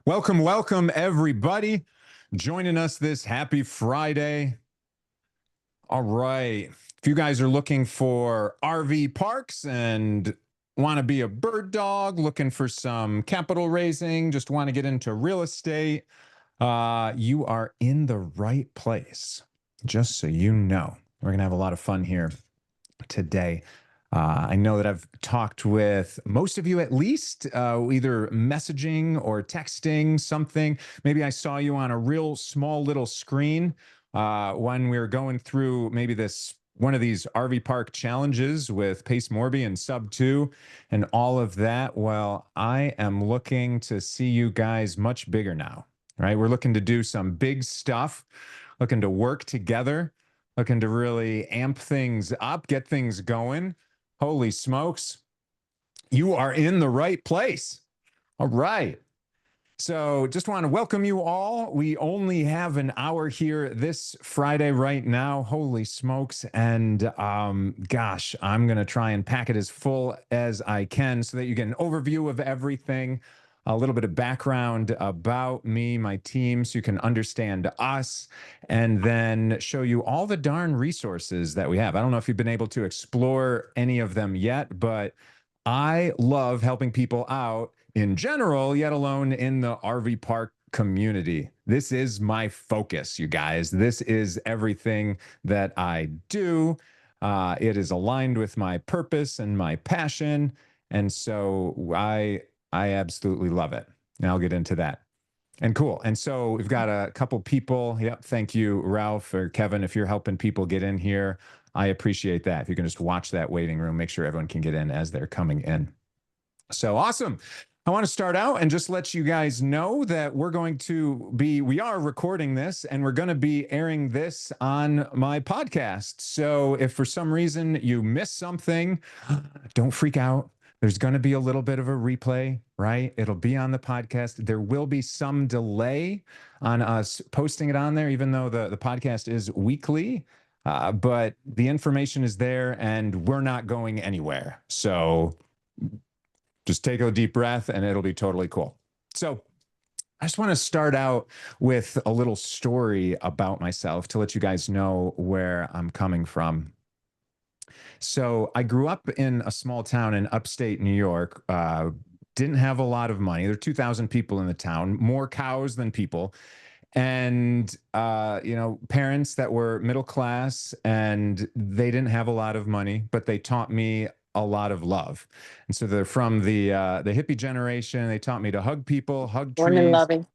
Welcome, welcome, everybody. Joining us this happy Friday. All right. If you guys are looking for RV parks and want to be a bird dog, looking for some capital raising, just want to get into real estate, you are in the right place. Just so you know, we're going to have a lot of fun here today. I know that I've talked with most of you at least, either messaging or texting something. Maybe I saw you on a real small little screen when we were going through maybe one of these RV park challenges with Pace Morby and Sub 2 and all of that. Well, I am looking to see you guys much bigger now, right? We're looking to do some big stuff, looking to work together, looking to really amp things up, get things going. Holy smokes, you are in the right place. All right. So just want to welcome you all. We only have an hour here this Friday right now. Holy smokes. And gosh, I'm going to try and pack it as full as I can so that you get an overview of everything, a little bit of background about me, my team, so you can understand us, and then show you all the darn resources that we have. I don't know if you've been able to explore any of them yet, but I love helping people out in general, yet alone in the RV park community. This is my focus, you guys. This is everything that I do. It is aligned with my purpose and my passion. And so I absolutely love it. And I'll get into that. And cool. And so we've got a couple people. Yep. Thank you, Ralph or Kevin, if you're helping people get in here. I appreciate that. If you can just watch that waiting room, make sure everyone can get in as they're coming in. So awesome. I want to start out and just let you guys know that we are recording this and we're going to be airing this on my podcast. So if for some reason you miss something, don't freak out. There's going to be a little bit of a replay, right? It'll be on the podcast. There will be some delay on us posting it on there, even though the podcast is weekly. But the information is there and we're not going anywhere. So just take a deep breath and it'll be totally cool. So I just want to start out with a little story about myself to let you guys know where I'm coming from. So I grew up in a small town in upstate New York, didn't have a lot of money. There are 2,000 people in the town, more cows than people. And, parents that were middle class, and they didn't have a lot of money, but they taught me a lot of love. And so they're from the hippie generation. They taught me to hug people, hug Born and trees, loving.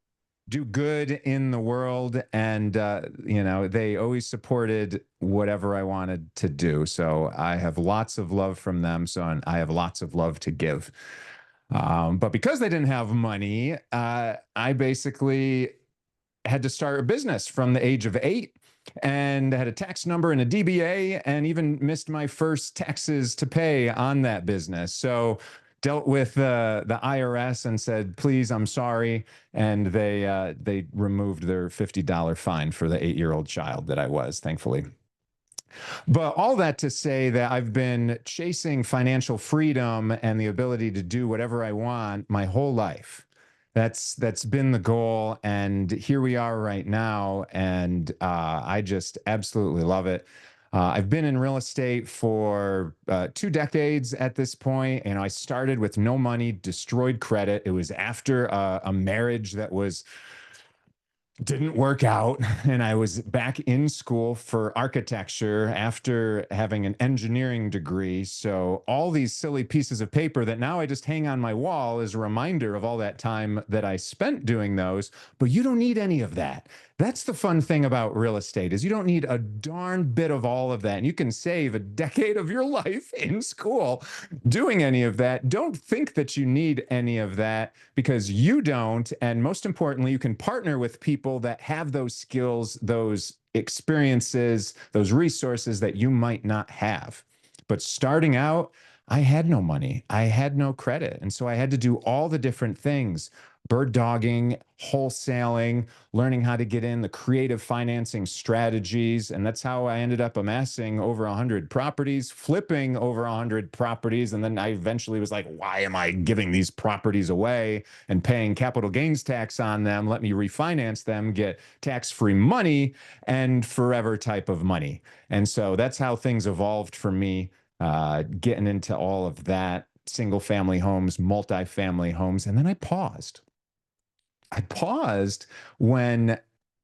do good in the world. And, they always supported whatever I wanted to do. So I have lots of love from them. So I have lots of love to give. But because they didn't have money, I basically had to start a business from the age of 8 and had a tax number and a DBA and even missed my first taxes to pay on that business. So dealt with the IRS and said, please, I'm sorry. And they removed their $50 fine for the 8-year-old child that I was, thankfully. But all that to say that I've been chasing financial freedom and the ability to do whatever I want my whole life. That's been the goal, and here we are right now, and I just absolutely love it. I've been in real estate for 2 decades at this point. I started with no money, destroyed credit. It was after a marriage that didn't work out, and I was back in school for architecture after having an engineering degree. So all these silly pieces of paper that now I just hang on my wall as a reminder of all that time that I spent doing those. But you don't need any of that. That's the fun thing about real estate, is you don't need a darn bit of all of that. And you can save a decade of your life in school doing any of that. Don't think that you need any of that, because you don't. And most importantly, you can partner with people that have those skills, those experiences, those resources that you might not have. But starting out, I had no money. I had no credit. And so I had to do all the different things, bird dogging, wholesaling, learning how to get in the creative financing strategies. And that's how I ended up amassing over 100 properties, flipping over 100 properties. And then I eventually was like, why am I giving these properties away and paying capital gains tax on them? Let me refinance them, get tax-free money and forever type of money. And so that's how things evolved for me, getting into all of that, single family homes, multifamily homes. And then I paused when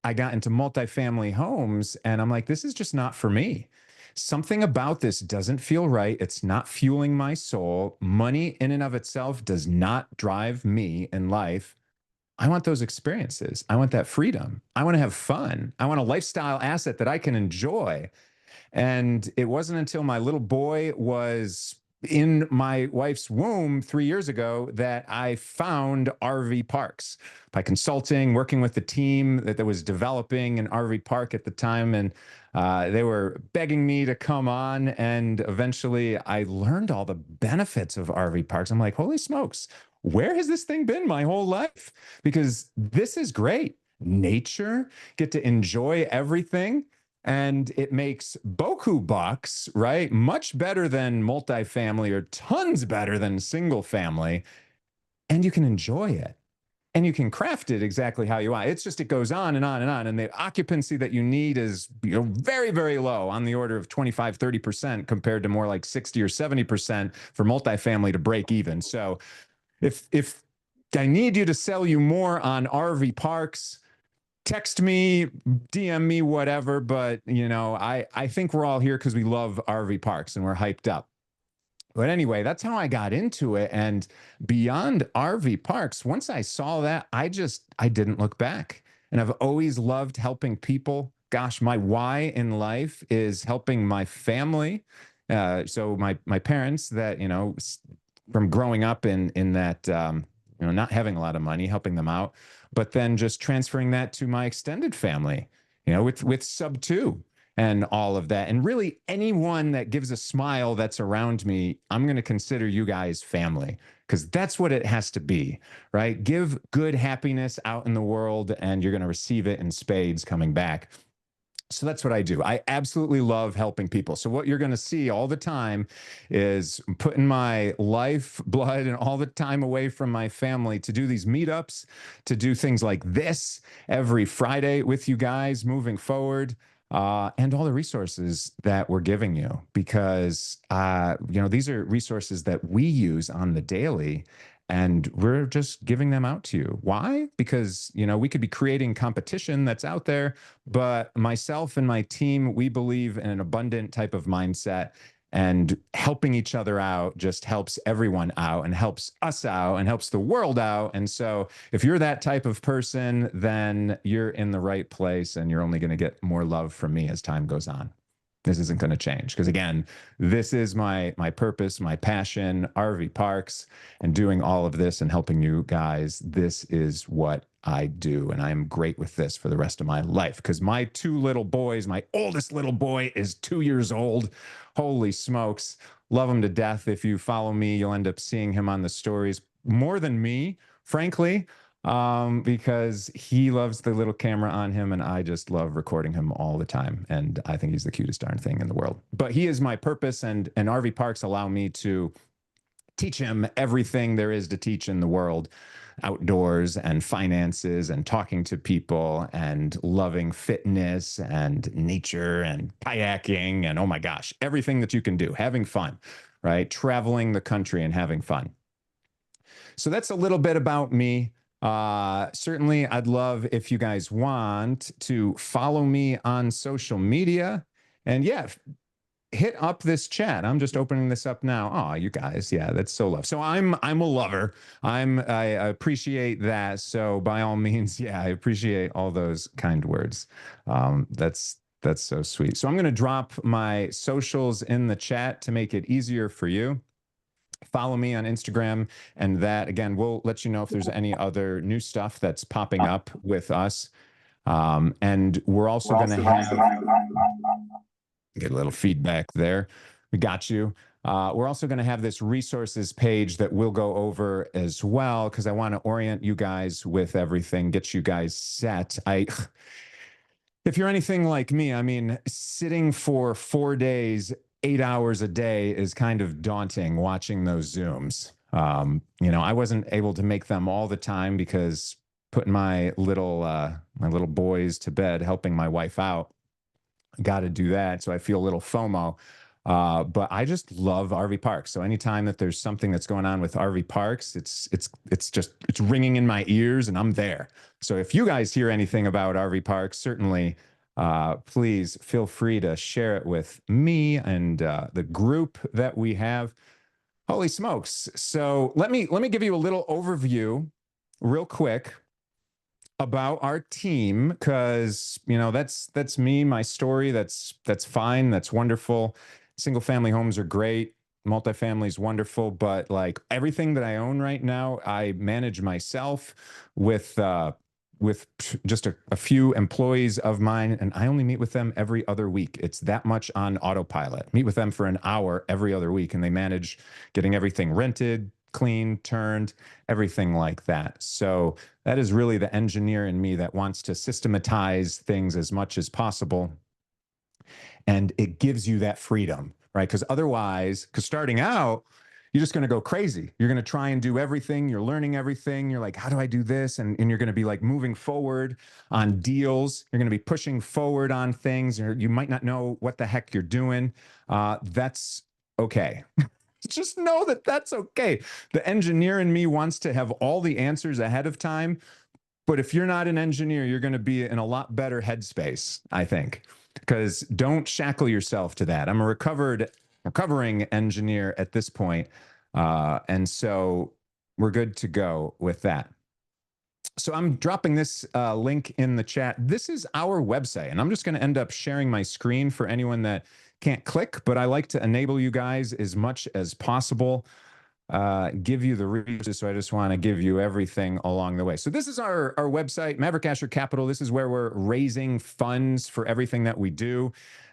I got into multifamily homes, and I'm like, this is just not for me. Something about this doesn't feel right. It's not fueling my soul. Money in and of itself does not drive me in life. I want those experiences. I want that freedom. I want to have fun. I want a lifestyle asset that I can enjoy. And it wasn't until my little boy was in my wife's womb 3 years ago that I found RV parks by consulting, working with the team that was developing an RV park at the time. And they were begging me to come on. And eventually I learned all the benefits of RV parks. I'm like, holy smokes, where has this thing been my whole life? Because this is great. Nature, get to enjoy everything, and it makes boku bucks, right? Much better than multifamily, or tons better than single family. And you can enjoy it, and you can craft it exactly how you want. It's just, it goes on and on and on. And the occupancy that you need is, very, very low, on the order of 25, 30% compared to more like 60 or 70% for multifamily to break even. So if I need you to sell you more on RV parks, text me, DM me, whatever. But, I think we're all here because we love RV parks and we're hyped up. But anyway, that's how I got into it. And beyond RV parks, once I saw that, I didn't look back. And I've always loved helping people. Gosh, my why in life is helping my family. So my parents that, from growing up in that, not having a lot of money, helping them out, but then just transferring that to my extended family, with sub two and all of that. And really anyone that gives a smile that's around me, I'm going to consider you guys family, because that's what it has to be, right? Give good happiness out in the world and you're going to receive it in spades coming back. So that's what I do. I absolutely love helping people. So what you're going to see all the time is putting my life, blood, and all the time away from my family to do these meetups, to do things like this every Friday with you guys moving forward, and all the resources that we're giving you, because, these are resources that we use on the daily. And we're just giving them out to you. Why? Because, we could be creating competition that's out there, but myself and my team, we believe in an abundant type of mindset, and helping each other out just helps everyone out and helps us out and helps the world out. And so if you're that type of person, then you're in the right place, and you're only going to get more love from me as time goes on. This isn't going to change, because again, this is my purpose, my passion, RV parks, and doing all of this and helping you guys. This is what I do, and I'm great with this for the rest of my life, because my two little boys, my oldest little boy is 2 years old. Holy smokes, love him to death. If you follow me, you'll end up seeing him on the stories more than me, frankly, because he loves the little camera on him, and I just love recording him all the time. And I think he's the cutest darn thing in the world. But he is my purpose, and RV parks allow me to teach him everything there is to teach in the world: outdoors and finances and talking to people and loving fitness and nature and kayaking and, oh my gosh, everything that you can do, having fun, right? Traveling the country and having fun. So that's a little bit about me. Certainly, I'd love if you guys want to follow me on social media. And yeah, hit up this chat. I'm just opening this up now. Oh, you guys, yeah, that's so love. So I'm a lover. I appreciate that. So by all means, yeah, I appreciate all those kind words. That's so sweet. So I'm going to drop my socials in the chat to make it easier for you. Follow me on Instagram, and that, again, we'll let you know if there's any other new stuff that's popping up with us. And we're also going to have, get a little feedback there. We got you. We're also going to have this resources page that we'll go over as well, because I want to orient you guys with everything, get you guys set. If you're anything like me, I mean, sitting for 4 days, 8 hours a day is kind of daunting watching those Zooms. I wasn't able to make them all the time because putting my little boys to bed, helping my wife out, got to do that. So I feel a little FOMO. But I just love RV parks. So anytime that there's something that's going on with RV parks, it's ringing in my ears, and I'm there. So if you guys hear anything about RV parks, certainly please feel free to share it with me and the group that we have. Holy smokes. So let me give you a little overview real quick about our team, because that's me, my story. That's fine, that's wonderful. Single family homes are great, multifamily is wonderful, but like everything that I own right now, I manage myself with just a few employees of mine, and I only meet with them every other week. It's that much on autopilot. Meet with them for an hour every other week, and they manage getting everything rented, cleaned, turned, everything like that. So that is really the engineer in me that wants to systematize things as much as possible. And it gives you that freedom, right? Because otherwise, starting out, you're just going to go crazy. You're going to try and do everything. You're learning everything. You're like, how do I do this? And you're going to be like moving forward on deals. You're going to be pushing forward on things. You might not know what the heck you're doing. That's okay. Just know that that's okay. The engineer in me wants to have all the answers ahead of time. But if you're not an engineer, you're going to be in a lot better headspace, I think, because don't shackle yourself to that. I'm a recovering engineer at this point. And so we're good to go with that. So I'm dropping this link in the chat. This is our website, and I'm just going to end up sharing my screen for anyone that can't click, but I like to enable you guys as much as possible, give you the resources. So I just want to give you everything along the way. So this is our website, Maverik Asher Capital. This is where we're raising funds for everything that we do.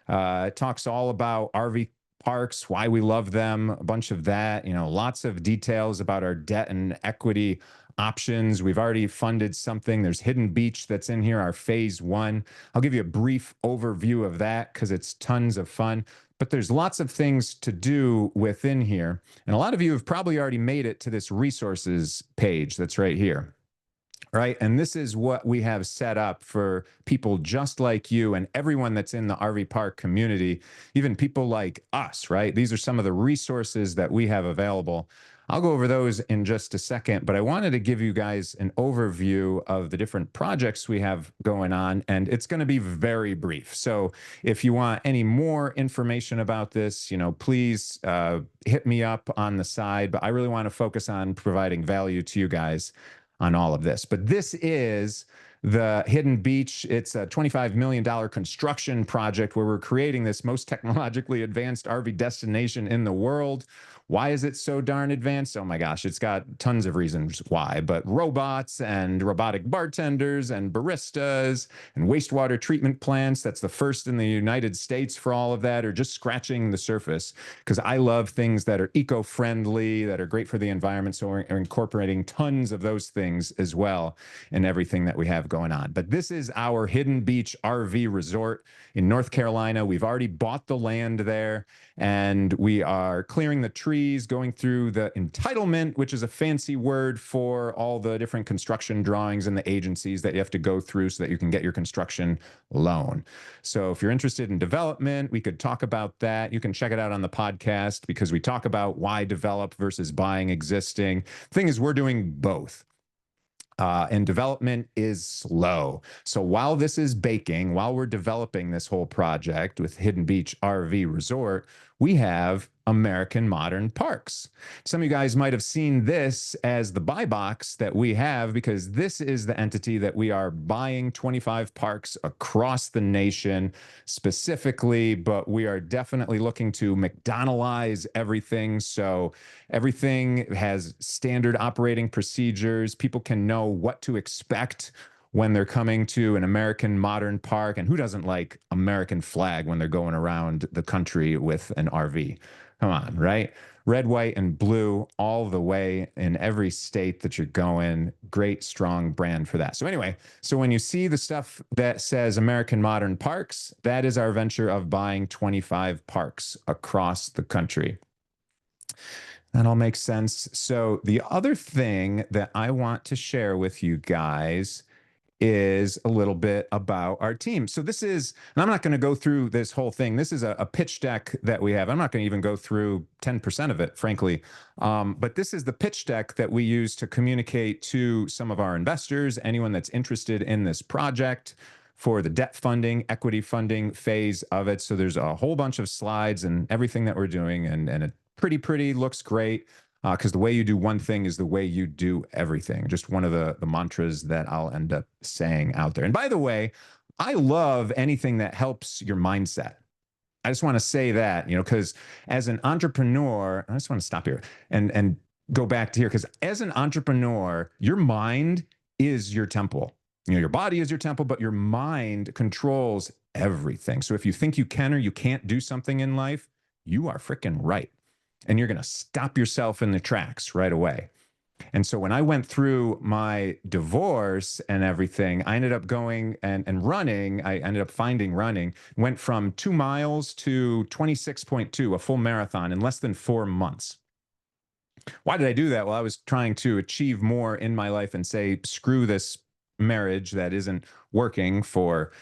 It talks all about RV parks, why we love them, a bunch of that, lots of details about our debt and equity options. We've already funded something. There's Hidden Beach that's in here, our phase 1. I'll give you a brief overview of that because it's tons of fun. But there's lots of things to do within here. And a lot of you have probably already made it to this resources page that's right here. Right. And this is what we have set up for people just like you and everyone that's in the RV park community, even people like us. Right. These are some of the resources that we have available. I'll go over those in just a second, but I wanted to give you guys an overview of the different projects we have going on, and it's going to be very brief. So if you want any more information about this, please hit me up on the side, but I really want to focus on providing value to you guys on all of this. But this is the Hidden Beach. It's a $25 million construction project where we're creating this most technologically advanced RV destination in the world. Why is it so darn advanced? Oh my gosh, it's got tons of reasons why, but robots and robotic bartenders and baristas and wastewater treatment plants, that's the first in the United States for all of that, are just scratching the surface, because I love things that are eco-friendly, that are great for the environment. So we're incorporating tons of those things as well in everything that we have going on. But this is our Hidden Beach RV resort in North Carolina. We've already bought the land there, and we are clearing the trees, going through the entitlement, which is a fancy word for all the different construction drawings and the agencies that you have to go through so that you can get your construction loan. So if you're interested in development, we could talk about that. You can check it out on the podcast, because we talk about why develop versus buying existing. Thing is, we're doing both. And development is slow. So while this is baking, while we're developing this whole project with Hidden Beach RV Resort, we have American Modern Parks. Some of you guys might have seen this as the buy box that we have, because this is the entity that we are buying 25 parks across the nation specifically, but we are definitely looking to McDonaldize everything. So everything has standard operating procedures. People can know what to expect when they're coming to an American Modern Park. And who doesn't like American flag when they're going around the country with an RV, Come on, right? Red, white, and blue all the way in every state that you're going. Great, strong brand for that. So, anyway, so when you see the stuff that says American Modern Parks, that is our venture of buying 25 parks across the country. That all makes sense. So, the other thing that I want to share with you guys is a little bit about our team. So this is, and I'm not going to go through this whole thing. This is a pitch deck that we have. I'm not going to even go through 10% of it, frankly. But this is the pitch deck that we use to communicate to some of our investors, anyone that's interested in this project for the debt funding, equity funding phase of it. So there's a whole bunch of slides and everything that we're doing, and it pretty looks great. Because the way you do one thing is the way you do everything. Just one of the mantras that I'll end up saying out there. And by the way, I love anything that helps your mindset. I just want to say that, because as an entrepreneur, I just want to stop here and go back to here, because as an entrepreneur, your mind is your temple. Your body is your temple, but your mind controls everything. So if you think you can or you can't do something in life, you are freaking right. And you're going to stop yourself in the tracks right away. And so when I went through my divorce and everything, I ended up going and running. I ended up finding running, went from 2 miles to 26.2, a full marathon in less than 4 months. Why did I do that? Well, I was trying to achieve more in my life and say, screw this marriage that isn't working for,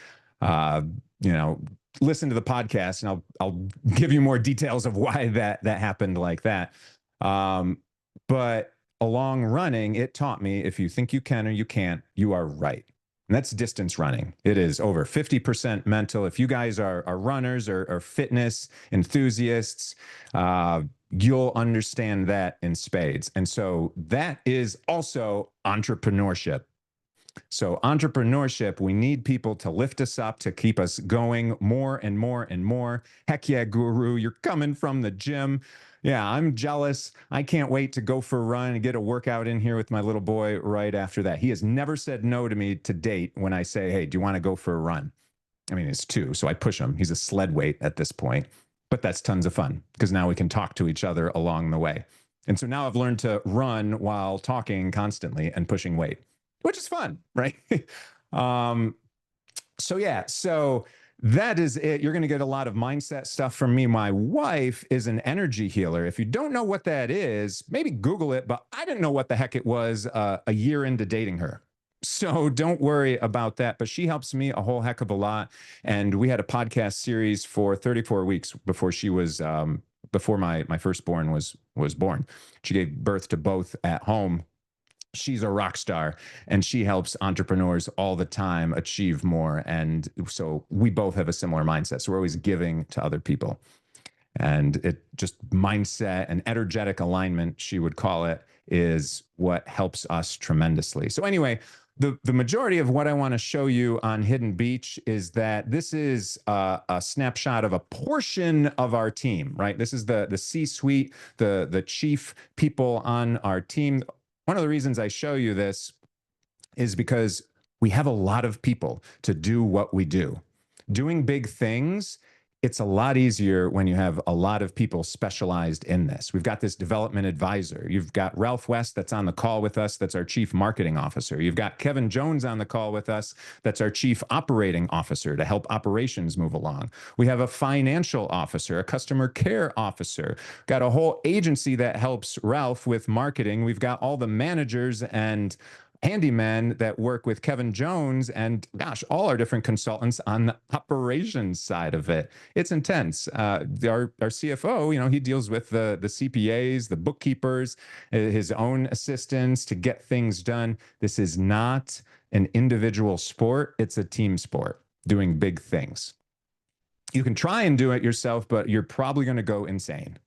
listen to the podcast and I'll give you more details of why that happened like that. But along running, it taught me if you think you can or you can't, you are right. And that's distance running. It is over 50% mental. If you guys are runners or fitness enthusiasts, you'll understand that in spades. And so that is also entrepreneurship. So entrepreneurship, we need people to lift us up, to keep us going more and more and more. Heck yeah, Guru, you're coming from the gym. Yeah, I'm jealous. I can't wait to go for a run and get a workout in here with my little boy right after that. He has never said no to me to date when I say, hey, do you want to go for a run? I mean, he's 2, so I push him. He's a sled weight at this point, but that's tons of fun because now we can talk to each other along the way. And so now I've learned to run while talking constantly and pushing weight, which is fun, right? So that is it. You're going to get a lot of mindset stuff from me. My wife is an energy healer. If you don't know what that is, maybe Google it, but I didn't know what the heck it was a year into dating her. So don't worry about that. But she helps me a whole heck of a lot. And we had a podcast series for 34 weeks before she was, before my firstborn was born. She gave birth to both at home. She's a rock star and she helps entrepreneurs all the time achieve more. And so we both have a similar mindset. So we're always giving to other people. And it just mindset and energetic alignment, she would call it, is what helps us tremendously. So anyway, the majority of what I want to show you on Hidden Beach is that this is a snapshot of a portion of our team, right? This is the C-suite, the chief people on our team. One of the reasons I show you this is because we have a lot of people to do what we do. Doing big things, it's a lot easier when you have a lot of people specialized in this. We've got this development advisor. You've got Ralph West that's on the call with us. That's our chief marketing officer. You've got Kevin Jones on the call with us. That's our chief operating officer to help operations move along. We have a financial officer, a customer care officer. Got a whole agency that helps Ralph with marketing. We've got all the managers and handymen that work with Kevin Jones and gosh, all our different consultants on the operations side of it. It's intense. Our CFO, he deals with the CPAs, the bookkeepers, his own assistants to get things done. This is not an individual sport. It's a team sport doing big things. You can try and do it yourself, but you're probably going to go insane.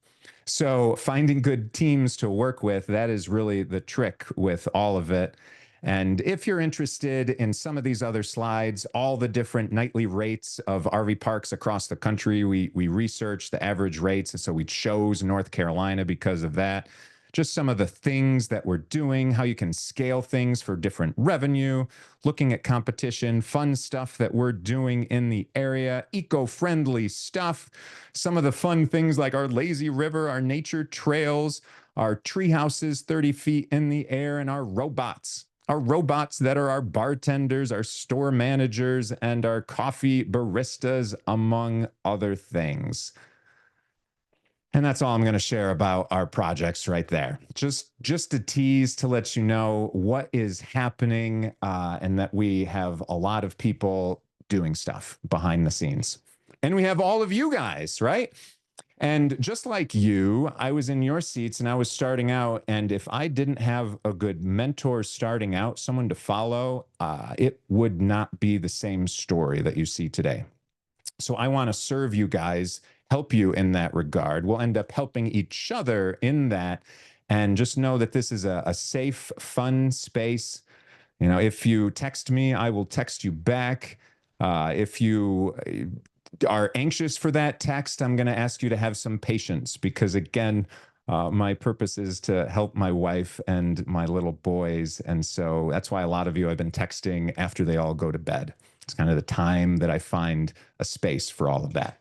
So finding good teams to work with, that is really the trick with all of it. And if you're interested in some of these other slides, all the different nightly rates of RV parks across the country, we researched the average rates. And so we chose North Carolina because of that. just some of the things that we're doing, how you can scale things for different revenue, looking at competition, fun stuff that we're doing in the area, eco-friendly stuff, some of the fun things like our lazy river, our nature trails, our tree houses 30 feet in the air, and our robots. Our robots that are our bartenders, our store managers, and our coffee baristas, among other things. And that's all I'm going to share about our projects right there. Just a tease to let you know what is happening, and that we have a lot of people doing stuff behind the scenes. And we have all of you guys, right? And just like you, I was in your seats and I was starting out. And if I didn't have a good mentor starting out, someone to follow, it would not be the same story that you see today. So I want to serve you guys, help you in that regard. We'll end up helping each other in that. And just know that this is a safe, fun space. You know, if you text me, I will text you back. If you are anxious for that text, I'm going to ask you to have some patience because, again, my purpose is to help my wife and my little boys. And so that's why a lot of you have been texting after they all go to bed. It's kind of the time that I find a space for all of that.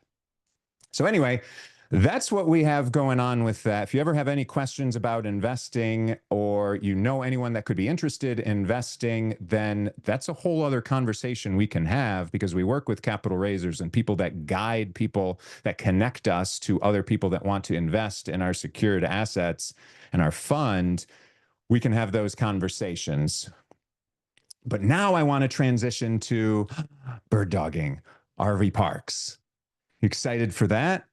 So anyway, that's what we have going on with that. If you ever have any questions about investing or you know anyone that could be interested in investing, then that's a whole other conversation we can have because we work with capital raisers and people that guide people that connect us to other people that want to invest in our secured assets and our fund. We can have those conversations. But now I want to transition to bird dogging, RV parks. You excited for that?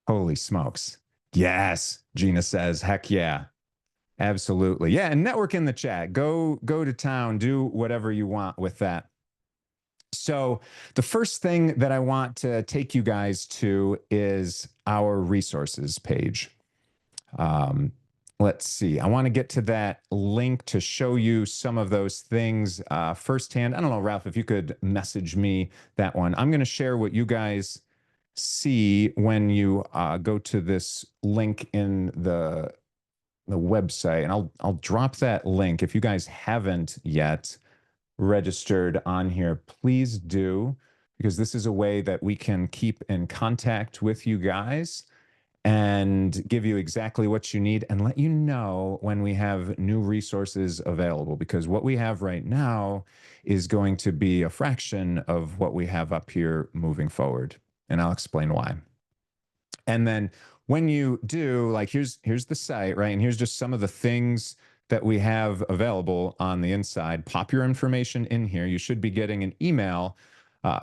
Holy smokes. Yes, Gina says, heck yeah. Absolutely. Yeah, and network in the chat. Go to town, do whatever you want with that. So the first thing that I want to take you guys to is our resources page. Let's see. I want to get to that link to show you some of those things firsthand. I don't know, Ralph, if you could message me that one. I'm going to share what you guys see when you go to this link in the website, and I'll drop that link. If you guys haven't yet registered on here, please do, because this is a way that we can keep in contact with you guys and give you exactly what you need and let you know when we have new resources available, because what we have right now is going to be a fraction of what we have up here moving forward. And I'll explain why. And then when you do, like, here's the site, right? And here's just some of the things that we have available on the inside. Pop your information in here. You should be getting an email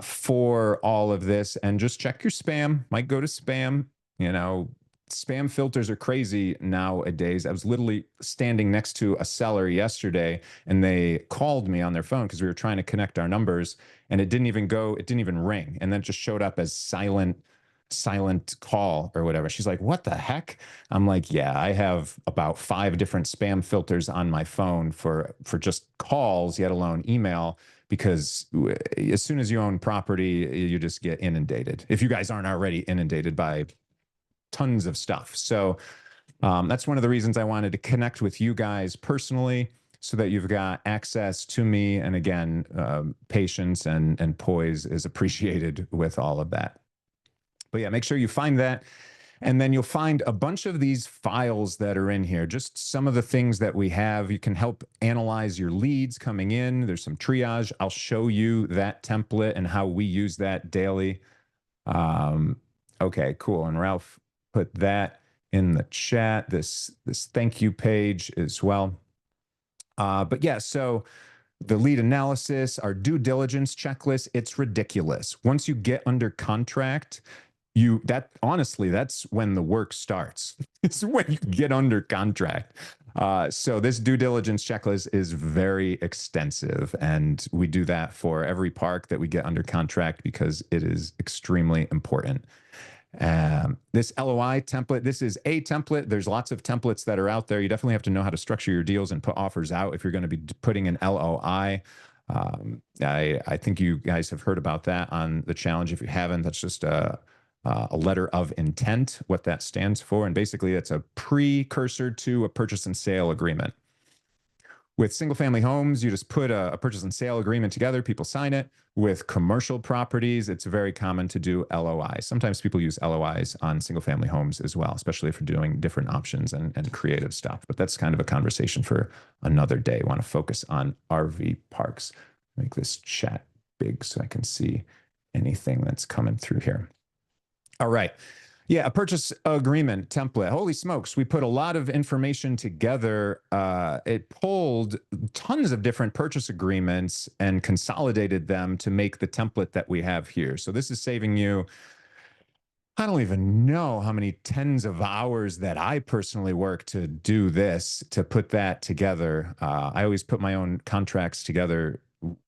for all of this, and just check your spam. Might go to spam. You know, spam filters are crazy nowadays. I was literally standing next to a seller yesterday and they called me on their phone because we were trying to connect our numbers, and it didn't even ring. And then it just showed up as silent call or whatever. She's like, what the heck? I'm like, yeah, I have about 5 different spam filters on my phone for just calls, yet alone email, because as soon as you own property, you just get inundated. If you guys aren't already inundated by tons of stuff. So that's one of the reasons I wanted to connect with you guys personally, so that you've got access to me. And again, patience and poise is appreciated with all of that. But yeah, make sure you find that. And then you'll find a bunch of these files that are in here, just some of the things that we have. You can help analyze your leads coming in. There's some triage. I'll show you that template and how we use that daily. Okay, cool. And Ralph put that in the chat, this thank you page as well. But yeah, so the lead analysis, our due diligence checklist, it's ridiculous. Once you get under contract, honestly, that's when the work starts. It's when you get under contract. So this due diligence checklist is very extensive, and we do that for every park that we get under contract because it is extremely important. This LOI template, this is a template. There's lots of templates that are out there. You definitely have to know how to structure your deals and put offers out if you're going to be putting an LOI. I think you guys have heard about that on the challenge. If you haven't, that's just a a letter of intent, what that stands for. And basically, it's a precursor to a purchase and sale agreement. With single family homes, you just put a purchase and sale agreement together, people sign it. With commercial properties, it's very common to do LOIs. Sometimes people use LOIs on single family homes as well, especially if you're doing different options and creative stuff. But that's kind of a conversation for another day. I want to focus on RV parks. Make this chat big so I can see anything that's coming through here. All right. Yeah, a purchase agreement template. Holy smokes, we put a lot of information together. It pulled tons of different purchase agreements and consolidated them to make the template that we have here. So this is saving you, I don't even know how many tens of hours that I personally work to do this, to put that together. I always put my own contracts together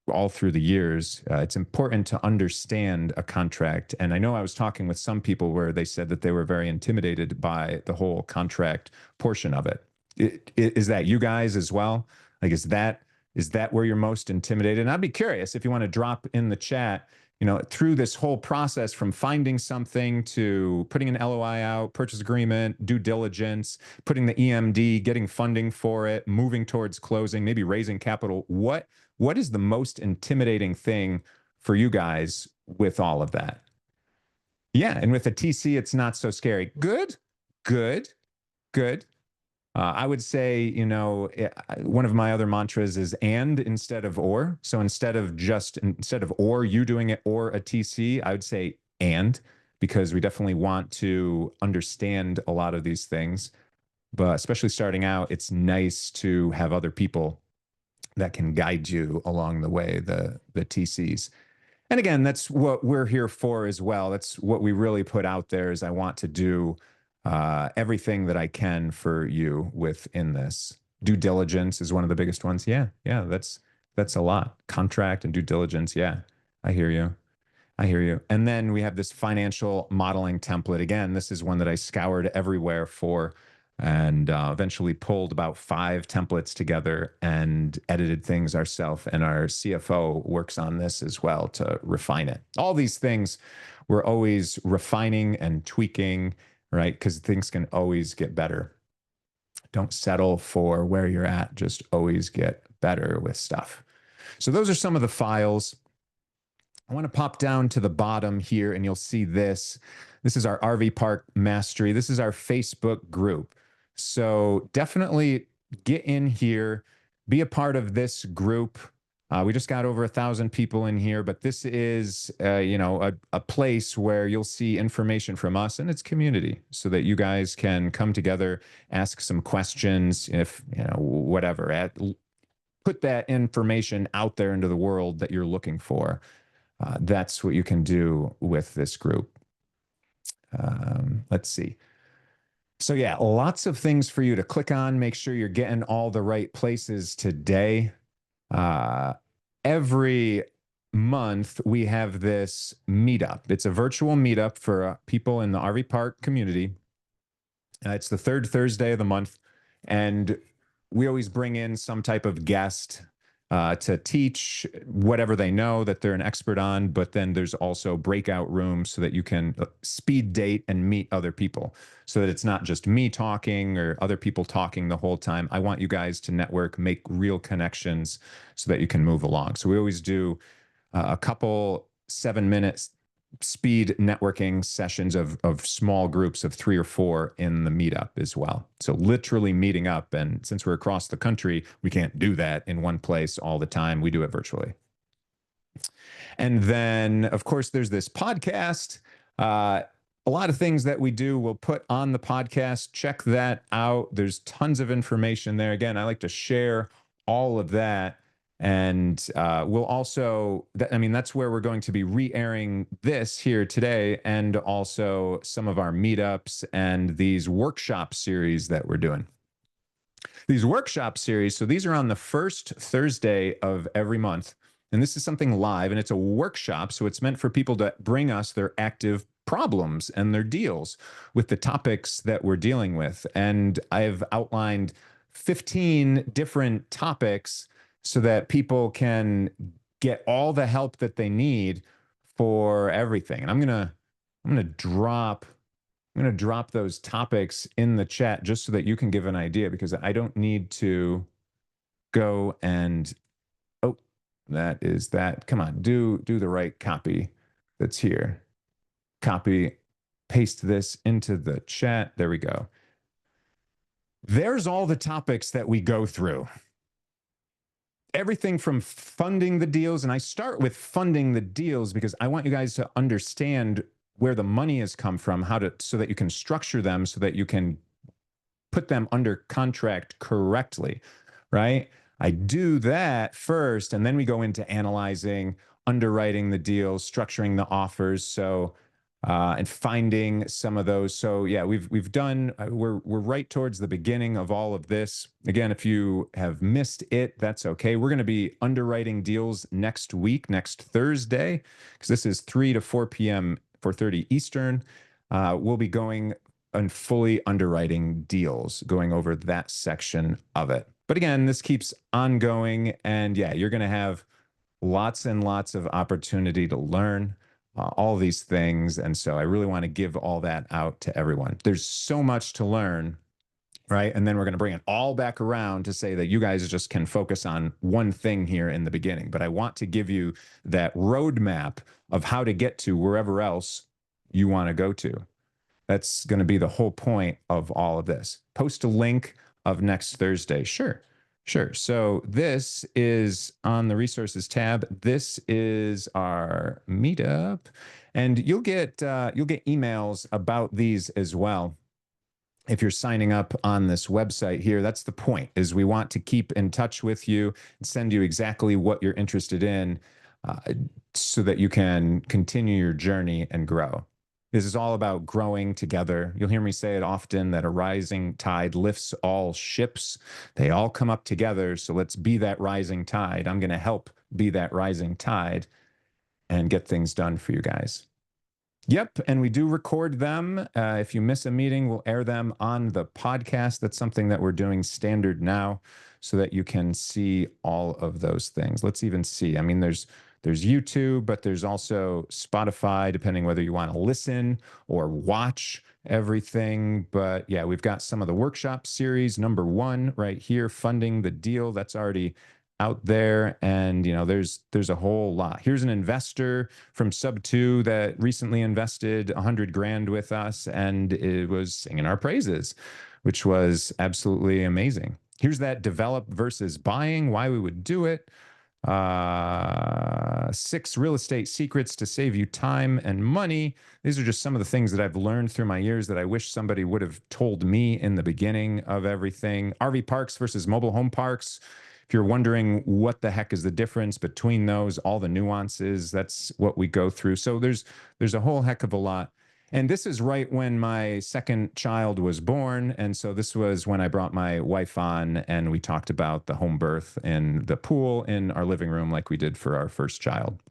all through the years. It's important to understand a contract. And I know I was talking with some people where they said that they were very intimidated by the whole contract portion of it. Is that you guys as well? Like, is that where you're most intimidated? And I'd be curious if you want to drop in the chat, through this whole process from finding something to putting an LOI out, purchase agreement, due diligence, putting the EMD, getting funding for it, moving towards closing, maybe raising capital. What is the most intimidating thing for you guys with all of that? Yeah, and with a TC, it's not so scary. Good. I would say, one of my other mantras is and instead of or. So instead of or you doing it or a TC, I would say and, because we definitely want to understand a lot of these things. But especially starting out, it's nice to have other people that can guide you along the way, the TCs. And again, that's what we're here for as well. That's what we really put out there, is I want to do everything that I can for you within this. Due diligence is one of the biggest ones. Yeah, that's a lot. Contract and due diligence. Yeah, I hear you. And then we have this financial modeling template. Again, this is one that I scoured everywhere for, and eventually pulled about 5 templates together and edited things ourselves. And our CFO works on this as well to refine it. All these things we're always refining and tweaking, right? Because things can always get better. Don't settle for where you're at. Just always get better with stuff. So those are some of the files. I want to pop down to the bottom here and you'll see this. This is our RV Park Mastery. This is our Facebook group. So definitely get in here, be a part of this group. We just got over 1,000 people in here, but this is, a place where you'll see information from us and its community, so that you guys can come together, ask some questions, if, whatever, put that information out there into the world that you're looking for. That's what you can do with this group. Let's see. So yeah, lots of things for you to click on. Make sure you're getting all the right places today. Every month we have this meetup. It's a virtual meetup for people in the RV park community. It's the 3rd Thursday of the month, and we always bring in some type of guest to teach whatever they know that they're an expert on. But then there's also breakout rooms so that you can speed date and meet other people, so that it's not just me talking or other people talking the whole time. I want you guys to network, make real connections so that you can move along. So we always do a couple 7-minute speed networking sessions of small groups of 3 or 4 in the meetup as well. So literally meeting up. And since we're across the country, we can't do that in one place all the time. We do it virtually. And then, of course, there's this podcast. A lot of things that we do, we'll put on the podcast. Check that out. There's tons of information there. Again, I like to share all of that. And we'll also, that's where we're going to be re-airing this here today, and also some of our meetups and these workshop series that we're doing. These workshop series, so these are on the 1st Thursday of every month. And this is something live, and it's a workshop. So it's meant for people to bring us their active problems and their deals with the topics that we're dealing with. And I've outlined 15 different topics so that people can get all the help that they need for everything. And I'm going to I'm going to drop those topics in the chat just so that you can give an idea, because I don't need to go and, oh, that is that. Come on, do the right copy that's here. Copy, paste this into the chat. There we go. There's all the topics that we go through. Everything from funding the deals, and I start with funding the deals because I want you guys to understand where the money has come from, so that you can structure them, so that you can put them under contract correctly, right? I do that first, and then we go into analyzing, underwriting the deals, structuring the offers. So, and finding some of those. So yeah, we've done. We're right towards the beginning of all of this. Again, if you have missed it, that's okay. We're going to be underwriting deals next week, next Thursday, because this is 3 to 4 p.m. 4:30 Eastern. We'll be going and fully underwriting deals, going over that section of it. But again, this keeps ongoing, and yeah, you're going to have lots and lots of opportunity to learn all these things. And so I really want to give all that out to everyone. There's so much to learn, right? And then we're going to bring it all back around to say that you guys just can focus on one thing here in the beginning. But I want to give you that roadmap of how to get to wherever else you want to go to. That's going to be the whole point of all of this. Post a link of next Thursday. Sure. So this is on the resources tab. This is our meetup, and you'll get emails about these as well. If you're signing up on this website here, that's the point, is we want to keep in touch with you and send you exactly what you're interested in, so that you can continue your journey and grow. This is all about growing together. You'll hear me say it often that a rising tide lifts all ships. They all come up together. So let's be that rising tide. I'm going to help be that rising tide and get things done for you guys. Yep. And we do record them. If you miss a meeting, we'll air them on the podcast. That's something that we're doing standard now, so that you can see all of those things. Let's even see. I mean, there's YouTube, but there's also Spotify, depending whether you want to listen or watch everything. But yeah, we've got some of the workshop series, number 1 right here, funding the deal. That's already out there. And, you know, there's a whole lot. Here's an investor from Sub 2 that recently invested 100 grand with us, and it was singing our praises, which was absolutely amazing. Here's that develop versus buying, why we would do it. 6 real estate secrets to save you time and money. These are just some of the things that I've learned through my years that I wish somebody would have told me in the beginning of everything. RV parks versus mobile home parks. If you're wondering what the heck is the difference between those, all the nuances, that's what we go through. So there's a whole heck of a lot. And this is right when my second child was born. And so this was when I brought my wife on, and we talked about the home birth and the pool in our living room like we did for our first child.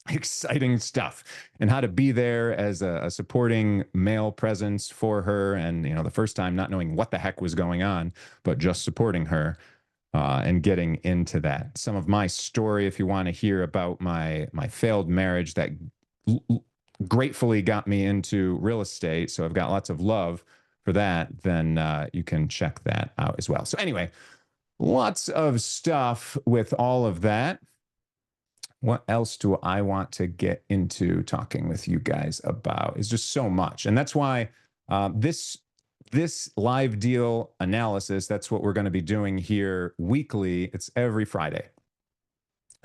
Exciting stuff. And how to be there as a supporting male presence for her. And, you know, the first time not knowing what the heck was going on, but just supporting her. And getting into that. Some of my story, if you want to hear about my failed marriage that gratefully got me into real estate, so I've got lots of love for that, then you can check that out as well. So anyway, lots of stuff with all of that. What else do I want to get into talking with you guys about? It's just so much. And that's why this live deal analysis, that's what we're going to be doing here weekly. It's every Friday.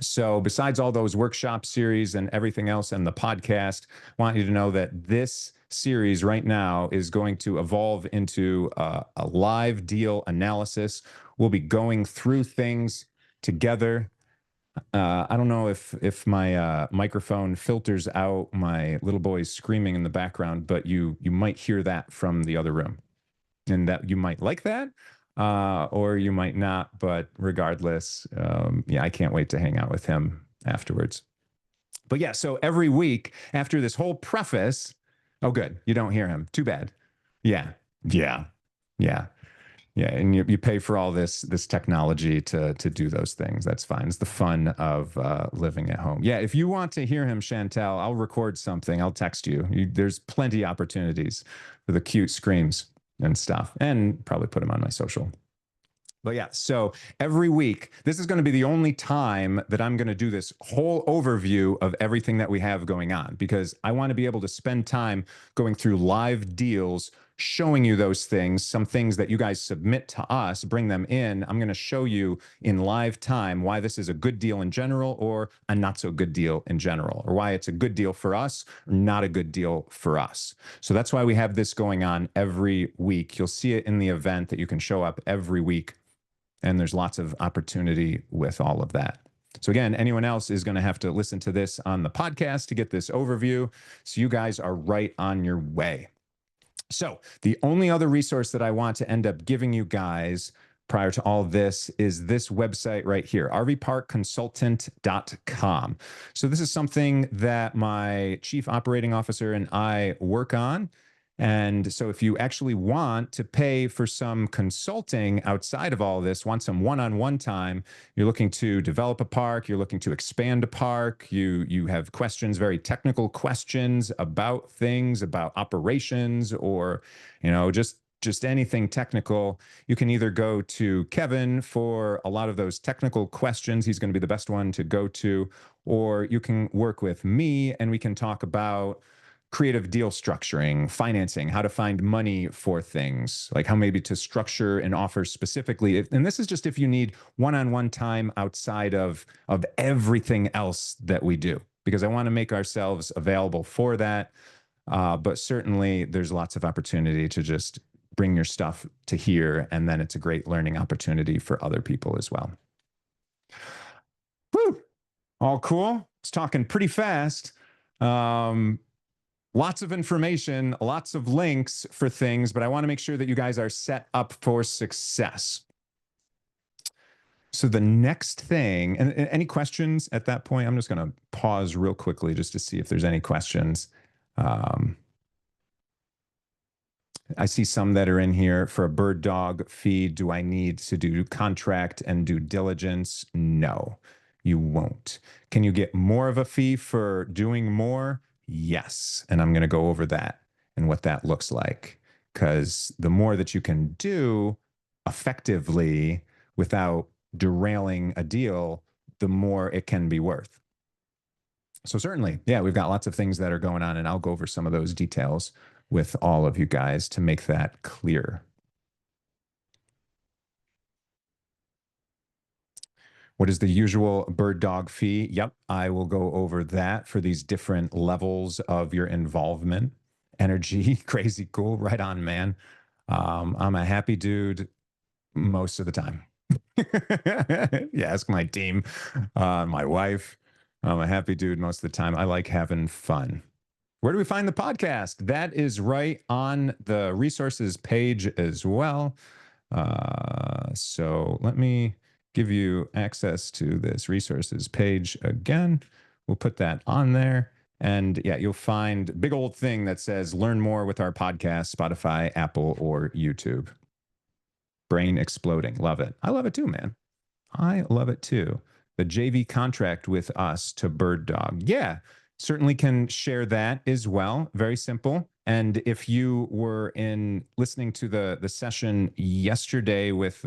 So besides all those workshop series and everything else and the podcast, I want you to know that this series right now is going to evolve into a live deal analysis. We'll be going through things together. I don't know if my microphone filters out my little boys screaming in the background, but you might hear that from the other room. And that you might like that, or you might not. But regardless, yeah, I can't wait to hang out with him afterwards. But yeah, so every week after this whole preface, oh, good, you don't hear him. Too bad. Yeah. Yeah, and you pay for all this technology to do those things. That's fine. It's the fun of living at home. Yeah, if you want to hear him, Chantel, I'll record something. I'll text you. There's plenty opportunities for the cute screams and stuff, and probably put them on my social. But yeah, so every week, this is going to be the only time that I'm going to do this whole overview of everything that we have going on because I want to be able to spend time going through live deals, showing you those things, some things that you guys submit to us, bring them in. I'm going to show you in live time why this is a good deal in general or a not so good deal in general, or why it's a good deal for us or not a good deal for us. So that's why we have this going on every week. You'll see it in the event that you can show up every week. And there's lots of opportunity with all of that. So again, anyone else is going to have to listen to this on the podcast to get this overview. So you guys are right on your way. So the only other resource that I want to end up giving you guys prior to all this is this website right here, rvparkconsultant.com. So this is something that my chief operating officer and I work on. And so if you actually want to pay for some consulting outside of all of this, want some one-on-one time, you're looking to develop a park, you're looking to expand a park, you have questions, very technical questions about things, about operations, or just anything technical, you can either go to Kevin for a lot of those technical questions. He's going to be the best one to go to, or you can work with me and we can talk about creative deal structuring, financing, how to find money for things, like how maybe to structure an offer specifically. And this is just if you need one-on-one time outside of everything else that we do, because I want to make ourselves available for that. But certainly there's lots of opportunity to just bring your stuff to here, and then it's a great learning opportunity for other people as well. Whew. All cool. It's talking pretty fast. Lots of information, lots of links for things, but I want to make sure that you guys are set up for success. So the next thing, and any questions at that point? I'm just going to pause real quickly just to see if there's any questions. I see some that are in here for a Birddog fee. Do I need to do contract and due diligence? No, you won't. Can you get more of a fee for doing more? Yes. And I'm going to go over that and what that looks like, because the more that you can do effectively without derailing a deal, the more it can be worth. So certainly, yeah, we've got lots of things that are going on, and I'll go over some of those details with all of you guys to make that clear. What is the usual Birddog fee? Yep, I will go over that for these different levels of your involvement. Energy, crazy cool, right on, man. I'm a happy dude most of the time. Yeah, ask my team, my wife. I'm a happy dude most of the time. I like having fun. Where do we find the podcast? That is right on the resources page as well. So let me give you access to this resources page again. We'll put that on there. And yeah, you'll find a big old thing that says learn more with our podcast, Spotify, Apple, or YouTube. Brain exploding. Love it. I love it too, man. I love it too. The JV contract with us to Birddog. Yeah, certainly can share that as well. Very simple. And if you were in listening to the session yesterday with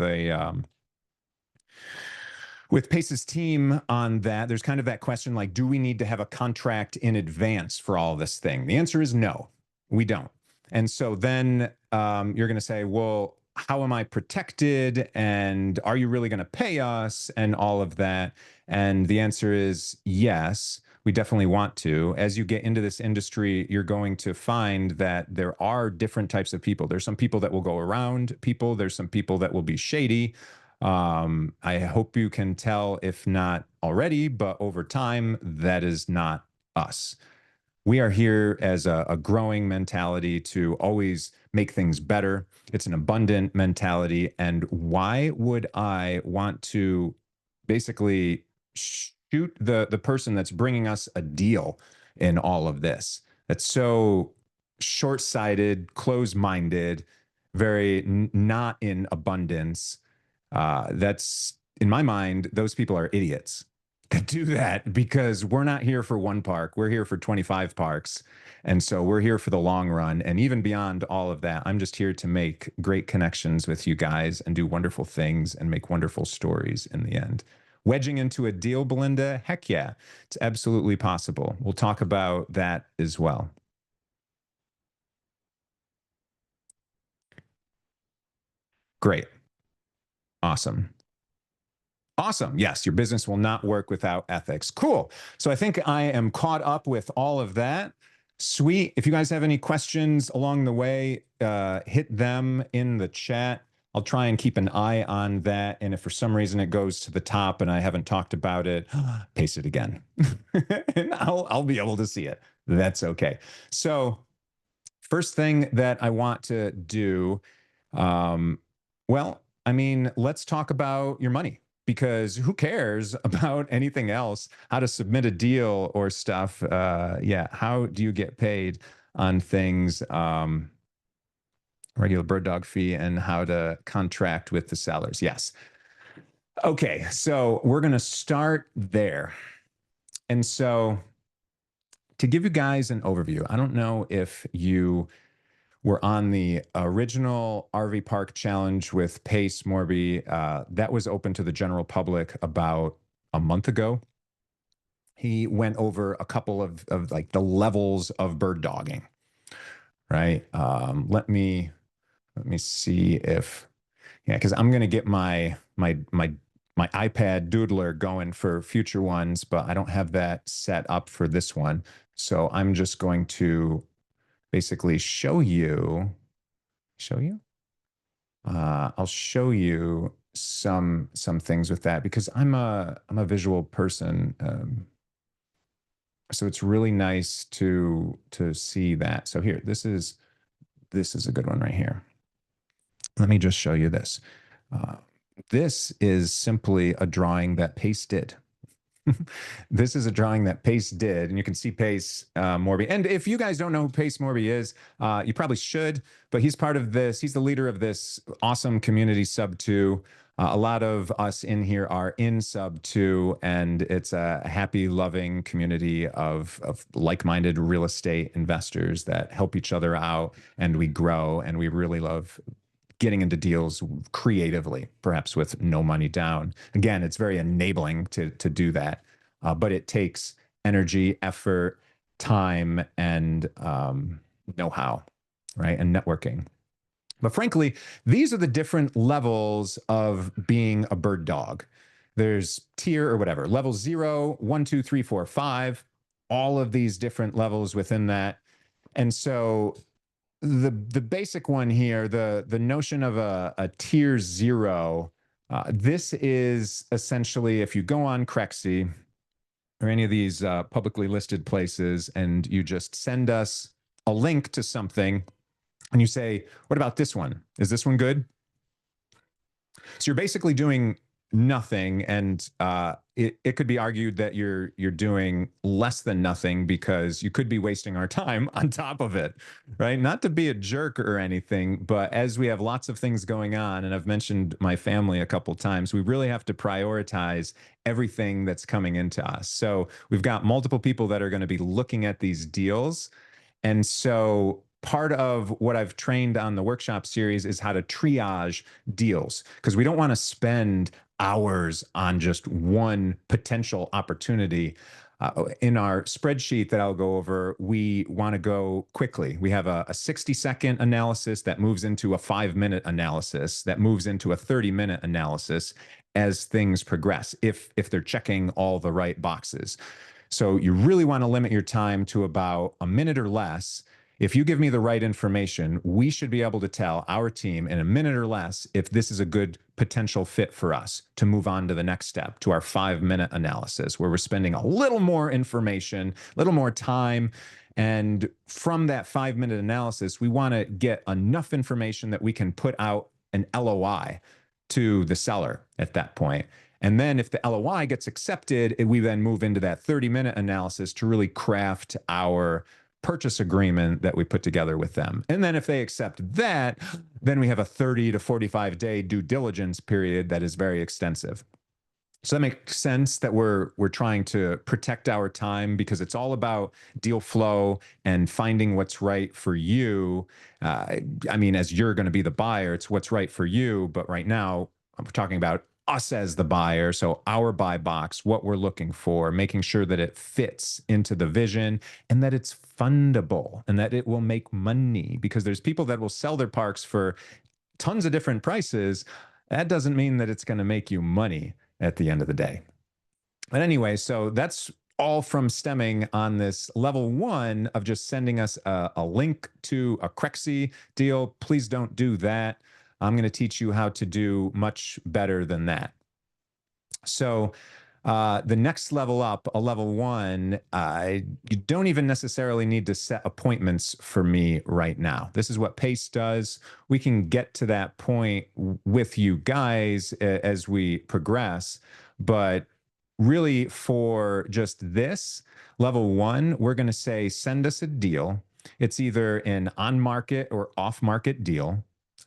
with Pace's team on that, there's kind of that question like, do we need to have a contract in advance for all this thing? The answer is no, we don't. And so then you're going to say, well, how am I protected? And are you really going to pay us? And all of that. And the answer is yes, we definitely want to. As you get into this industry, you're going to find that there are different types of people. There's some people that will go around people. There's some people that will be shady. I hope you can tell, if not already, but over time, that is not us. We are here as a growing mentality to always make things better. It's an abundant mentality. And why would I want to basically shoot the person that's bringing us a deal in all of this? That's so short-sighted, close-minded. very not in abundance. That's, in my mind, those people are idiots that do that, because we're not here for one park. We're here for 25 parks. And so we're here for the long run. And even beyond all of that, I'm just here to make great connections with you guys and do wonderful things and make wonderful stories in the end. Wedging into a deal, Belinda? Heck yeah, it's absolutely possible. We'll talk about that as well. Great. Awesome. Awesome. Yes, your business will not work without ethics. Cool. So I think I am caught up with all of that. Sweet. If you guys have any questions along the way, hit them in the chat. I'll try and keep an eye on that. And if for some reason it goes to the top and I haven't talked about it, paste it again. And I'll be able to see it. That's okay. So first thing that I want to do, well, I mean, let's talk about your money, because who cares about anything else? How to submit a deal or stuff? Yeah, how do you get paid on things? Regular Birddog fee and how to contract with the sellers. Yes. Okay, so we're going to start there. And so to give you guys an overview, I don't know if you were on the original RV Park Challenge with Pace Morby. That was open to the general public about a month ago. He went over a couple of like the levels of bird dogging, right? Let me see if, yeah, because I'm gonna get my iPad doodler going for future ones, but I don't have that set up for this one. So I'm just going to basically show you. I'll show you some things with that, because I'm a visual person. So it's really nice to see that. So here, this is a good one right here. Let me just show you this. This is simply a drawing that Pace did. This is a drawing that Pace did, and you can see Pace Morby. And if you guys don't know who Pace Morby is, you probably should, but he's part of this. He's the leader of this awesome community Sub 2. A lot of us in here are in Sub 2, and it's a happy, loving community of like-minded real estate investors that help each other out, and we grow, and we really love getting into deals creatively, perhaps with no money down. Again, it's very enabling to do that, but it takes energy, effort, time, and know-how, right? And networking. But frankly, these are the different levels of being a bird dog. There's tier or whatever, level 0, 1, 2, 3, 4, 5, all of these different levels within that. And so the basic one here, the notion of a tier 0, this is essentially, if you go on Crexy or any of these publicly listed places and you just send us a link to something and you say, what about this one? Is this one good? So you're basically doing nothing, and it could be argued that you're doing less than nothing, because you could be wasting our time on top of it, right? Not to be a jerk or anything, but as we have lots of things going on, and I've mentioned my family a couple times, we really have to prioritize everything that's coming into us. So we've got multiple people that are going to be looking at these deals. And so part of what I've trained on the workshop series is how to triage deals, because we don't want to spend hours on just one potential opportunity. In our spreadsheet that I'll go over, we want to go quickly. We have a 60-second analysis that moves into a 5-minute analysis, that moves into a 30-minute analysis as things progress, if they're checking all the right boxes. So you really want to limit your time to about a minute or less. If you give me the right information, we should be able to tell our team in a minute or less if this is a good potential fit for us to move on to the next step, to our 5-minute analysis, where we're spending a little more information, a little more time. And from that 5-minute analysis, we want to get enough information that we can put out an LOI to the seller at that point. And then if the LOI gets accepted, we then move into that 30-minute analysis to really craft our purchase agreement that we put together with them. And then if they accept that, then we have a 30 to 45 day due diligence period that is very extensive. So that makes sense that we're trying to protect our time, because it's all about deal flow and finding what's right for you. I mean, as you're going to be the buyer, it's what's right for you. But right now, I'm talking about us as the buyer. So our buy box, what we're looking for, making sure that it fits into the vision and that it's fundable and that it will make money, because there's people that will sell their parks for tons of different prices. That doesn't mean that it's going to make you money at the end of the day. But anyway, so that's all from stemming on this level 1 of just sending us a link to a Crexy deal. Please don't do that. I'm going to teach you how to do much better than that. So the next level up, a level 1, you don't even necessarily need to set appointments for me right now. This is what Pace does. We can get to that point with you guys as we progress. But really, for just this level 1, we're going to say, send us a deal. It's either an on-market or off-market deal.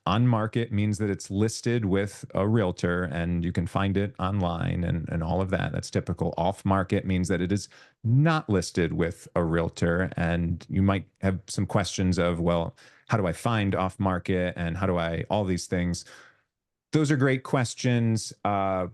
On market means that it's listed with a realtor and you can find it online and all of that. That's typical. Off market means that it is not listed with a realtor. And you might have some questions of, well, how do I find off market and how do I, all these things. Those are great questions for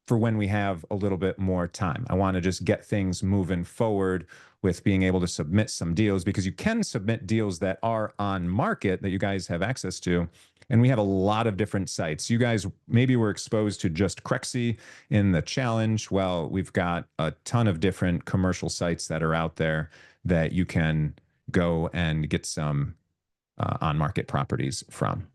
when we have a little bit more time. I want to just get things moving forward with being able to submit some deals, because you can submit deals that are on market that you guys have access to. And we have a lot of different sites. You guys maybe were exposed to just Crexy in the challenge. Well, we've got a ton of different commercial sites that are out there that you can go and get some on-market properties from.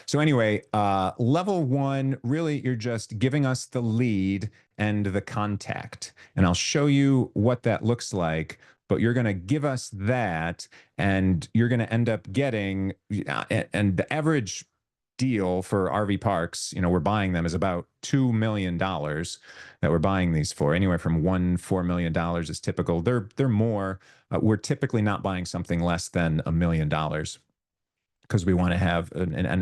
So anyway, level 1, really, you're just giving us the lead and the contact. And I'll show you what that looks like. But you're going to give us that, and you're going to end up getting, and the average deal for RV parks, we're buying them, is about $2 million that we're buying these for. Anywhere from $4 million is typical. They're more. We're typically not buying something less than $1 million, because we want to have an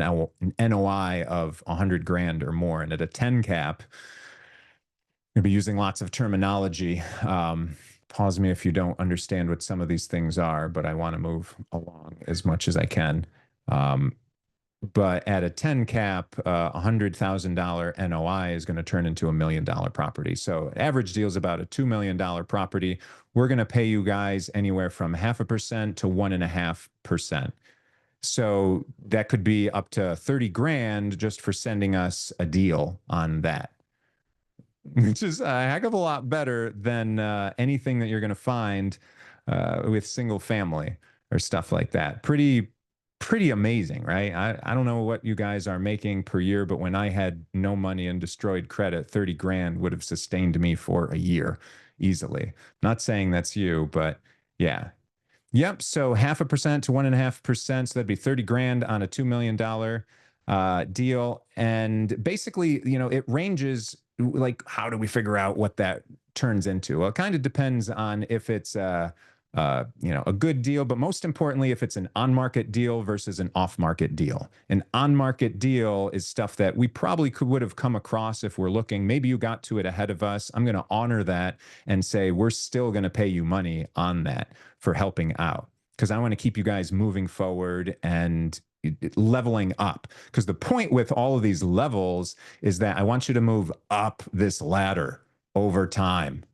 NOI of 100 grand or more. And at a 10 cap, you'll be using lots of terminology. Pause me if you don't understand what some of these things are, but I want to move along as much as I can. But at a 10 cap, $100,000 NOI is going to turn into $1 million property. So average deal is about a $2 million property. We're going to pay you guys anywhere from 0.5% to 1.5%. So that could be up to 30 grand just for sending us a deal on that, which is a heck of a lot better than anything that you're going to find with single family or stuff like that. Pretty amazing, right? I don't know what you guys are making per year, but when I had no money and destroyed credit, 30 grand would have sustained me for a year easily. Not saying that's you, but yeah. Yep. So 0.5% to 1.5%. So that'd be 30 grand on a $2 million deal. And basically, it ranges. Like, how do we figure out what that turns into? Well, it kind of depends on if it's a good deal, but most importantly, if it's an on-market deal versus an off-market deal. An on-market deal is stuff that we probably would have come across if we're looking. Maybe you got to it ahead of us. I'm going to honor that and say we're still going to pay you money on that for helping out, because I want to keep you guys moving forward and leveling up. Because the point with all of these levels is that I want you to move up this ladder over time.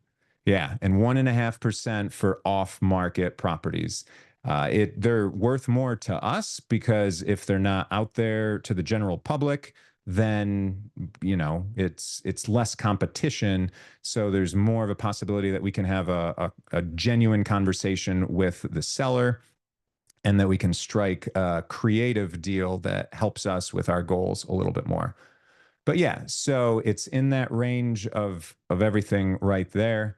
Yeah, and 1.5% for off-market properties. They're worth more to us, because if they're not out there to the general public, then it's less competition. So there's more of a possibility that we can have a genuine conversation with the seller, and that we can strike a creative deal that helps us with our goals a little bit more. But yeah, so it's in that range of everything right there.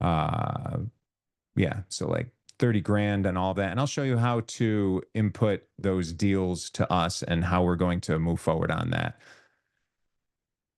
Yeah, so like 30 grand and all that. And I'll show you how to input those deals to us and how we're going to move forward on that.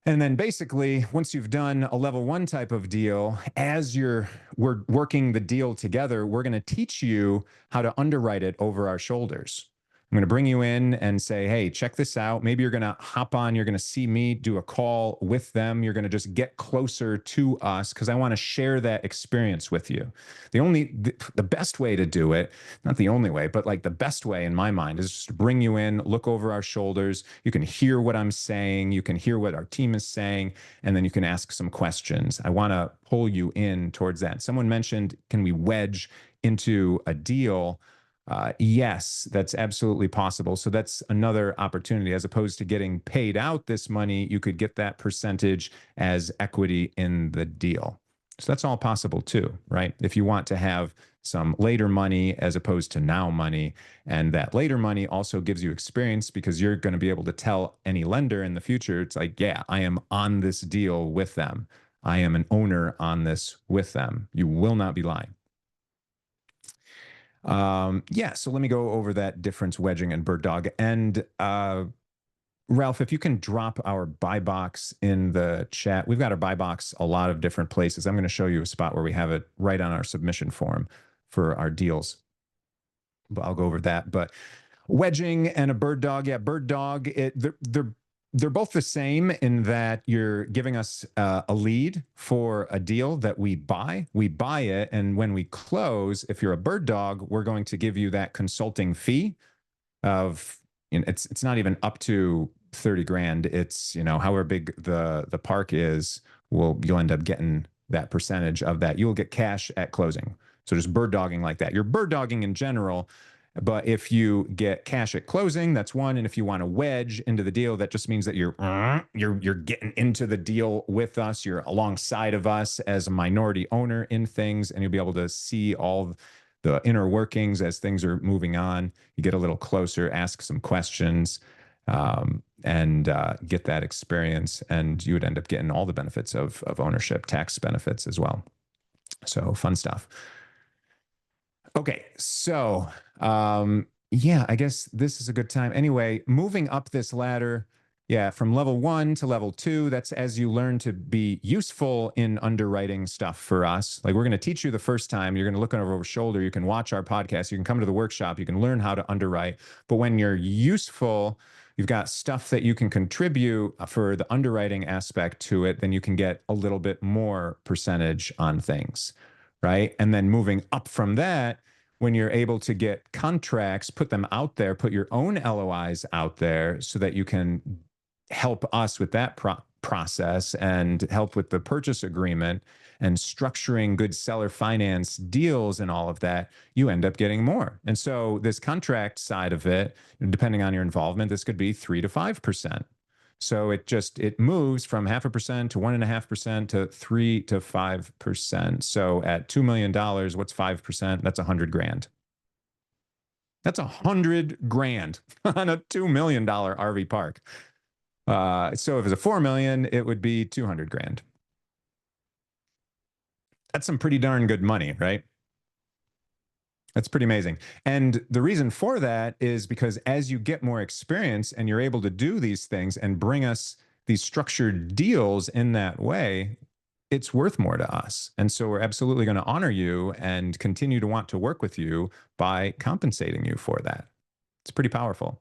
And then basically, once you've done a level 1 type of deal, as we're working the deal together, we're going to teach you how to underwrite it over our shoulders. I'm going to bring you in and say, hey, check this out. Maybe you're going to hop on, you're going to see me do a call with them. You're going to just get closer to us because I want to share that experience with you. The best way to do it, not the only way, but like the best way in my mind is just to bring you in, look over our shoulders. You can hear what I'm saying. You can hear what our team is saying, and then you can ask some questions. I want to pull you in towards that. Someone mentioned, can we wedge into a deal? Yes, that's absolutely possible. So that's another opportunity. As opposed to getting paid out this money, you could get that percentage as equity in the deal. So that's all possible too, right? If you want to have some later money as opposed to now money, and that later money also gives you experience because you're going to be able to tell any lender in the future, it's like, yeah, I am on this deal with them. I am an owner on this with them. You will not be lying. Yeah, so let me go over that difference wedging and Birddog. And Ralph, if you can drop our buy box in the chat. We've got our buy box a lot of different places. I'm going to show you a spot where we have it right on our submission form for our deals. But I'll go over that. But wedging and a Birddog, yeah, Birddog, they're both the same in that you're giving us a lead for a deal that we buy. We buy it, and when we close, if you're a Birddog, we're going to give you that consulting fee of, you know, it's not even up to 30 grand. It's, you know, however big the park is, you'll end up getting that percentage of that. You'll get cash at closing. So just Birddogging like that. You're Birddogging in general. But if you get cash at closing, that's one. And if you want to wedge into the deal, that just means that you're getting into the deal with us. You're alongside of us as a minority owner in things, and you'll be able to see all the inner workings as things are moving on. You get a little closer, ask some questions, and get that experience. And you would end up getting all the benefits of ownership, tax benefits as well. So fun stuff. Okay, so yeah, I guess this is a good time. Anyway, moving up this ladder, yeah, from level 1 to level 2, that's as you learn to be useful in underwriting stuff for us. Like, we're going to teach you the first time, you're going to look over your shoulder, you can watch our podcast, you can come to the workshop, you can learn how to underwrite. But when you're useful, you've got stuff that you can contribute for the underwriting aspect to it, then you can get a little bit more percentage on things, right? And then moving up from that, when you're able to get contracts, put them out there, put your own LOIs out there so that you can help us with that process and help with the purchase agreement and structuring good seller finance deals and all of that, you end up getting more. And so this contract side of it, depending on your involvement, this could be 3 to 5%. So it moves from 0.5% to 1.5% to 3 to 5%. So at $2 million, what's 5%? That's 100 grand. That's 100 grand on a $2 million RV park. So if it's a 4 million, it would be 200 grand. That's some pretty darn good money, right? That's pretty amazing. And the reason for that is because as you get more experience and you're able to do these things and bring us these structured deals in that way, it's worth more to us. And so we're absolutely going to honor you and continue to want to work with you by compensating you for that. It's pretty powerful.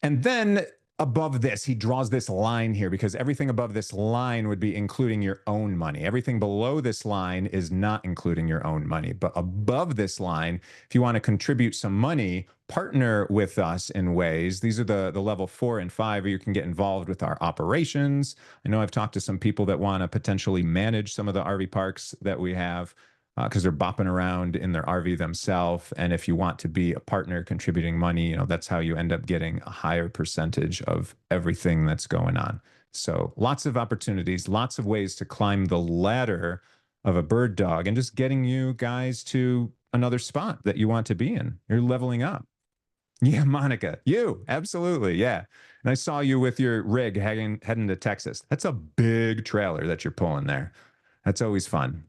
And then above this, he draws this line here because everything above this line would be including your own money. Everything below this line is not including your own money. But above this line, if you want to contribute some money, partner with us in ways. These are the level 4 and 5 where you can get involved with our operations. I know I've talked to some people that want to potentially manage some of the RV parks that we have, because they're bopping around in their RV themselves. And if you want to be a partner contributing money, you know, that's how you end up getting a higher percentage of everything that's going on. So lots of opportunities, lots of ways to climb the ladder of a Birddog and just getting you guys to another spot that you want to be in. You're leveling up. Yeah, Monica, you, absolutely. Yeah. And I saw you with your rig heading to Texas. That's a big trailer that you're pulling there. That's always fun.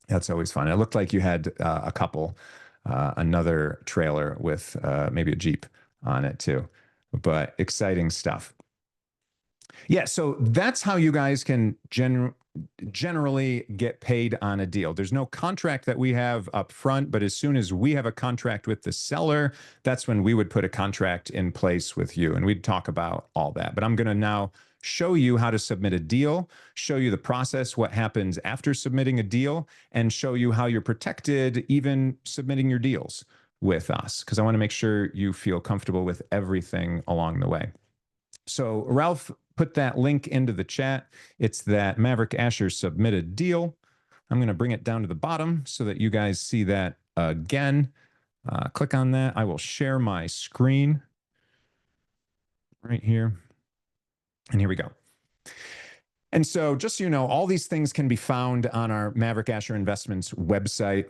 That's always fun. It looked like you had a couple, another trailer with maybe a Jeep on it too, but exciting stuff. Yeah, so that's how you guys can generally get paid on a deal. There's no contract that we have up front, but as soon as we have a contract with the seller, that's when we would put a contract in place with you, and we'd talk about all that. But I'm going to now show you how to submit a deal, show you the process, what happens after submitting a deal, and show you how you're protected even submitting your deals with us, because I want to make sure you feel comfortable with everything along the way. So Ralph put that link into the chat. It's that Maverik Asher submitted deal. I'm going to bring it down to the bottom so that you guys see that again. Click on that. I will share my screen right here. And here we go. And so just so you know, all these things can be found on our Maverik Asher Investments website.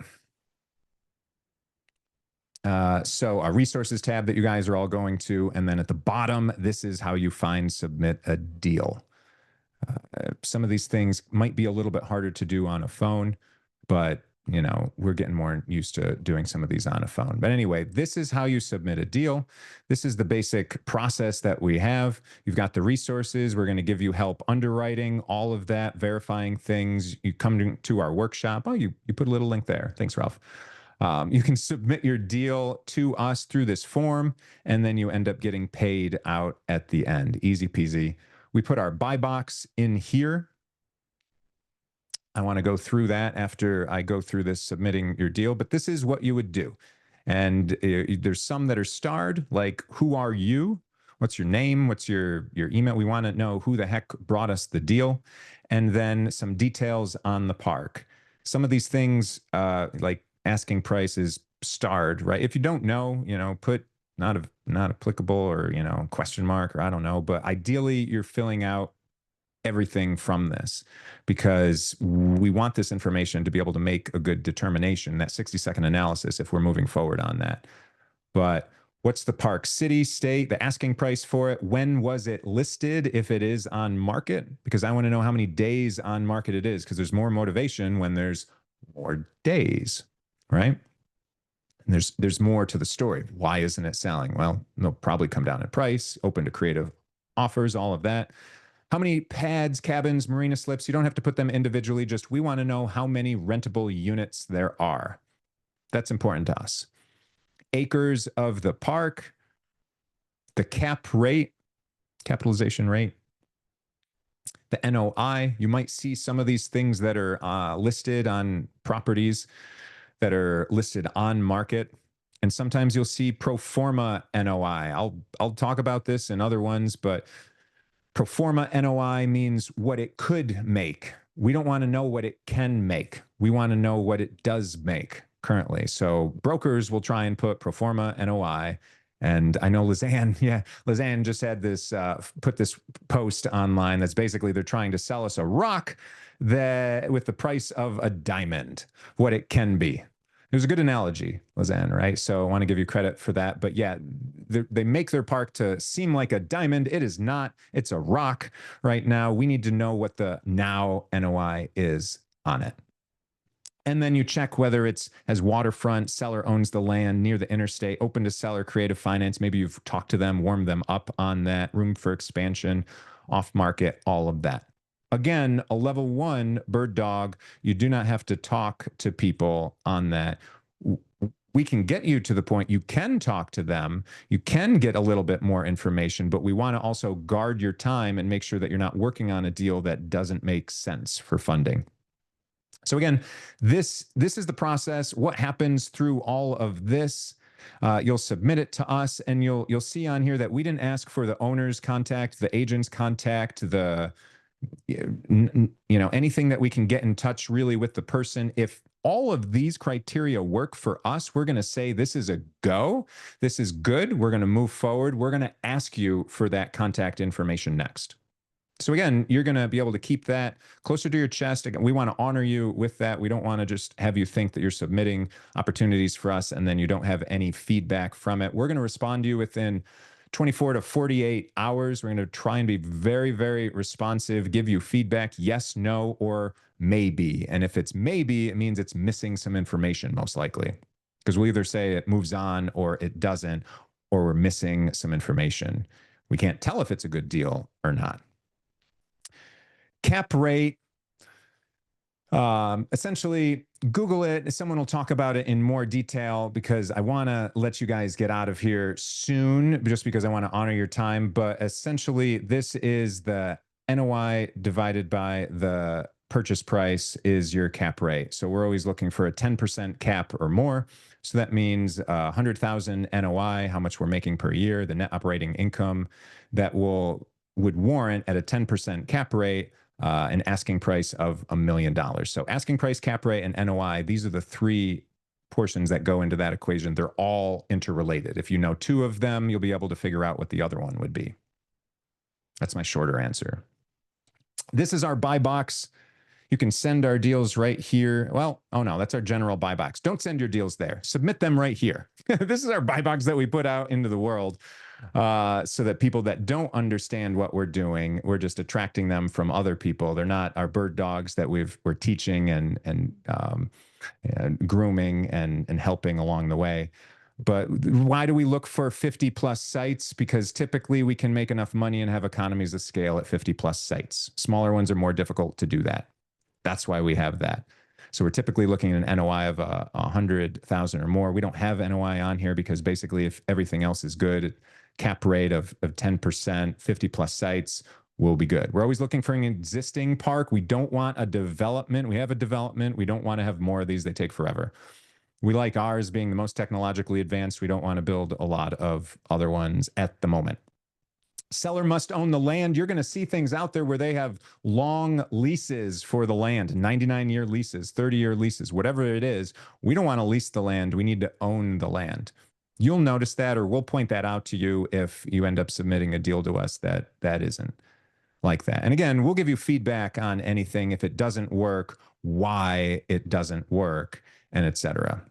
So our resources tab that you guys are all going to, and then at the bottom, this is how you find submit a deal. Some of these things might be a little bit harder to do on a phone, but you know, we're getting more used to doing some of these on a phone. But anyway, this is how you submit a deal. This is the basic process that we have. You've got the resources. We're going to give you help underwriting, all of that, verifying things. You come to our workshop. Oh, you put a little link there. Thanks, Ralph. You can submit your deal to us through this form, and then you end up getting paid out at the end. Easy peasy. We put our buy box in here. I want to go through that after I go through this submitting your deal, but this is what you would do. And there's some that are starred, like who are you? What's your name? What's your email? We want to know who the heck brought us the deal. And then some details on the park. Some of these things, like asking price is starred, right? If you don't know, you know, put not applicable or, you know, question mark, or I don't know, but ideally you're filling out everything from this, because we want this information to be able to make a good determination, that 60-second analysis, if we're moving forward on that. But what's the park, city, state, the asking price for it? When was it listed, if it is on market? Because I want to know how many days on market it is, because there's more motivation when there's more days, right? And there's more to the story. Why isn't it selling? Well, they'll probably come down in price, open to creative offers, all of that. How many pads, cabins, marina slips? You don't have to put them individually. Just we want to know how many rentable units there are. That's important to us. Acres of the park, the cap rate, capitalization rate, the NOI. You might see some of these things that are listed on properties that are listed on market. And sometimes you'll see pro forma NOI. I'll talk about this in other ones, but pro forma NOI means what it could make. We don't want to know what it can make. We want to know what it does make currently. So brokers will try and put pro forma NOI. And I know Lizanne just had this, put this post online that's basically they're trying to sell us a rock that with the price of a diamond, what it can be. It was a good analogy, Lizanne, right? So I want to give you credit for that. But yeah, they make their park to seem like a diamond. It is not. It's a rock right now. We need to know what the now NOI is on it. And then you check whether it's has waterfront, seller owns the land near the interstate, open to seller, creative finance. Maybe you've talked to them, warmed them up on that, room for expansion, off market, all of that. Again, a level 1 Birddog, you do not have to talk to people on that. We can get you to the point you can talk to them. You can get a little bit more information, but we want to also guard your time and make sure that you're not working on a deal that doesn't make sense for funding. So again, this is the process. What happens through all of this? You'll submit it to us, and you'll see on here that we didn't ask for the owner's contact, the agent's contact, the anything that we can get in touch really with the person. If all of these criteria work for us, we're going to say this is a go. This is good. We're going to move forward. We're going to ask you for that contact information next. So again, you're going to be able to keep that closer to your chest. Again, we want to honor you with that. We don't want to just have you think that you're submitting opportunities for us and then you don't have any feedback from it. We're going to respond to you within 24 to 48 hours. We're going to try and be very, very responsive, give you feedback, yes, no, or maybe. And if it's maybe, it means it's missing some information, most likely, because we'll either say it moves on or it doesn't, or we're missing some information. We can't tell if it's a good deal or not. cap rate. Essentially, Google it. Someone will talk about it in more detail because I want to let you guys get out of here soon, just because I want to honor your time. But essentially, this is the NOI divided by the purchase price is your cap rate. So we're always looking for a 10% cap or more. So that means 100,000 NOI, how much we're making per year, the net operating income that would warrant at a 10% cap rate an asking price of $1 million. So asking price, cap rate, and NOI, these are the three portions that go into that equation. They're all interrelated. If you know two of them, you'll be able to figure out what the other one would be. That's my shorter answer. This is our buy box. You can send our deals right here. Well, oh no, that's our general buy box. Don't send your deals there. Submit them right here. This is our buy box that we put out into the world so that people that don't understand what we're doing, we're just attracting them from other people. They're not our bird dogs that we're teaching and grooming and helping along the way. But why do we look for 50 plus sites? Because typically we can make enough money and have economies of scale at 50 plus sites. Smaller ones are more difficult to do that. That's why we have that. So we're typically looking at an NOI of 100,000 or more. We don't have NOI on here because basically if everything else is good, cap rate of 10%, 50 plus sites will be good. We're always looking for an existing park. We don't want a development. We have a development. We don't want to have more of these. They take forever. We like ours being the most technologically advanced. We don't want to build a lot of other ones at the moment. Seller must own the land. You're going to see things out there where they have long leases for the land, 99-year leases, 30-year leases, whatever it is. We don't want to lease the land. We need to own the land. You'll notice that, or we'll point that out to you if you end up submitting a deal to us that isn't like that. And again, we'll give you feedback on anything if it doesn't work, why it doesn't work, and etc.,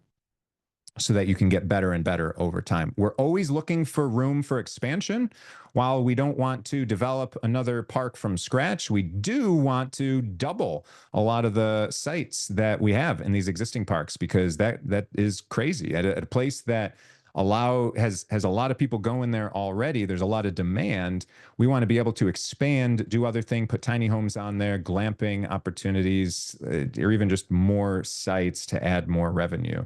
so that you can get better and better over time. We're always looking for room for expansion. While we don't want to develop another park from scratch, we do want to double a lot of the sites that we have in these existing parks, because that is crazy. At a place that has a lot of people going there already, there's a lot of demand. We want to be able to expand, do other things, put tiny homes on there, glamping opportunities, or even just more sites to add more revenue.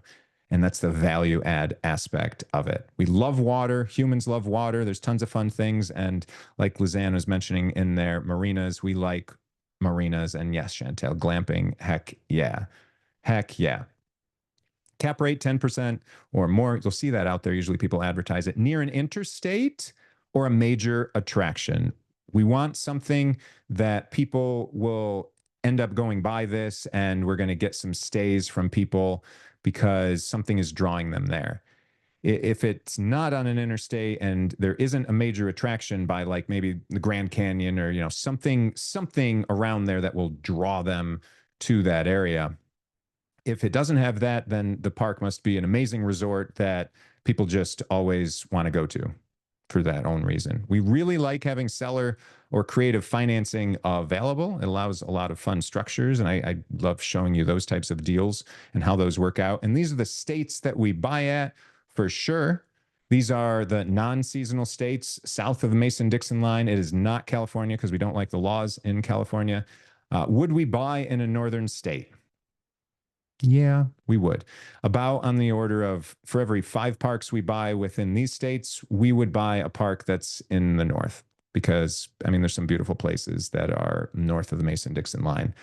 And that's the value add aspect of it. We love water. Humans love water. There's tons of fun things. And like Lizanne was mentioning in there, marinas, we like marinas. And yes, Chantel, glamping, heck yeah. Heck yeah. Cap rate 10% or more. You'll see that out there. Usually people advertise it near an interstate or a major attraction. We want something that people will end up going by this, and we're going to get some stays from people because something is drawing them there. If it's not on an interstate and there isn't a major attraction by like maybe the Grand Canyon or something around there that will draw them to that area. If it doesn't have that, then the park must be an amazing resort that people just always want to go to for that own reason. We really like having seller or creative financing available. It allows a lot of fun structures, and I love showing you those types of deals and how those work out. And these are the states that we buy at for sure. These are the non-seasonal states south of the Mason-Dixon line. It is not California because we don't like the laws in California. Would we buy in a northern state? Yeah, we would. About on the order of, for every 5 parks we buy within these states, we would buy a park that's in the north. Because, I mean, there's some beautiful places that are north of the Mason-Dixon line.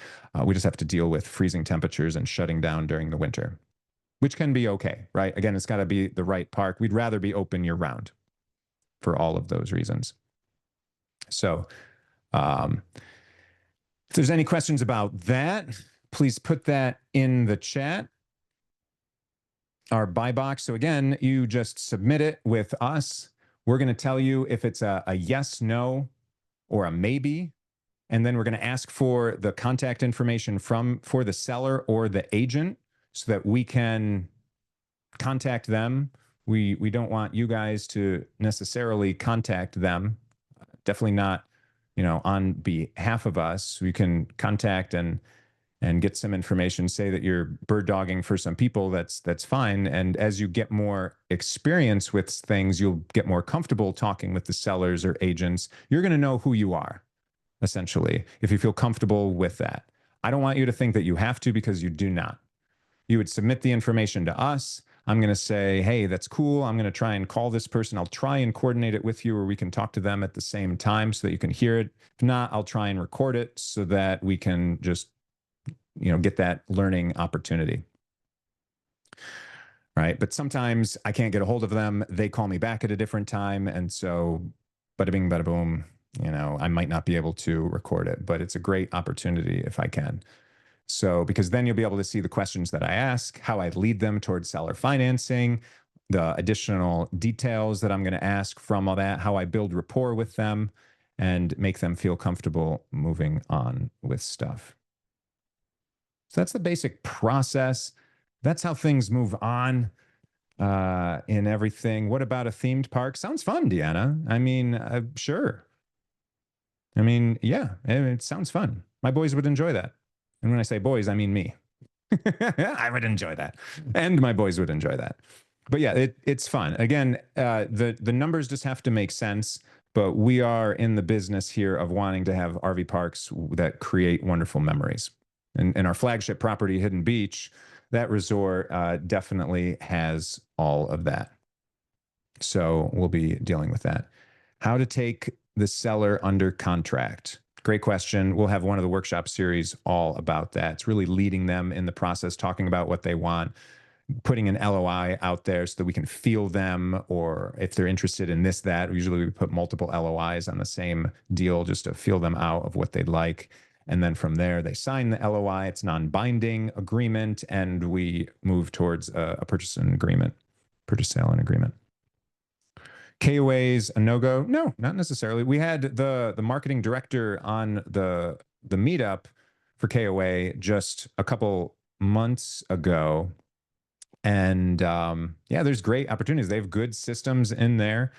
We just have to deal with freezing temperatures and shutting down during the winter, which can be okay, right? Again, it's got to be the right park. We'd rather be open year round for all of those reasons. So if there's any questions about that, please put that in the chat. Our buy box. So again, you just submit it with us. We're going to tell you if it's a yes, no, or a maybe. And then we're going to ask for the contact information for the seller or the agent so that we can contact them. We don't want you guys to necessarily contact them. Definitely not, on behalf of us. We can contact and get some information, say that you're bird dogging for some people, that's fine. And as you get more experience with things, you'll get more comfortable talking with the sellers or agents. You're going to know who you are, essentially, if you feel comfortable with that. I don't want you to think that you have to, because you do not. You would submit the information to us. I'm going to say, hey, that's cool. I'm going to try and call this person. I'll try and coordinate it with you, or we can talk to them at the same time so that you can hear it. If not, I'll try and record it so that we can just, get that learning opportunity. Right. But sometimes I can't get a hold of them. They call me back at a different time. And so bada bing, bada boom, I might not be able to record it, but it's a great opportunity if I can. So, because then you'll be able to see the questions that I ask, how I lead them towards seller financing, the additional details that I'm going to ask from all that, how I build rapport with them and make them feel comfortable moving on with stuff. So that's the basic process. That's how things move on in everything. What about a themed park? Sounds fun, Deanna. I mean, sure. I mean, yeah, it sounds fun. My boys would enjoy that. And when I say boys, I mean me. I would enjoy that. And my boys would enjoy that. But yeah, it's fun. Again, the numbers just have to make sense. But we are in the business here of wanting to have RV parks that create wonderful memories. And our flagship property, Hidden Beach, that resort definitely has all of that. So we'll be dealing with that. How to take the seller under contract. Great question. We'll have one of the workshop series all about that. It's really leading them in the process, talking about what they want, putting an LOI out there so that we can feel them, or if they're interested in this, that. Usually we put multiple LOIs on the same deal just to feel them out of what they'd like. And then from there, they sign the LOI. It's non-binding agreement, and we move towards a purchase and agreement, purchase, sale, and agreement. KOA's a no-go? No, not necessarily. We had the marketing director on the meetup for KOA just a couple months ago. And yeah, there's great opportunities. They have good systems in there.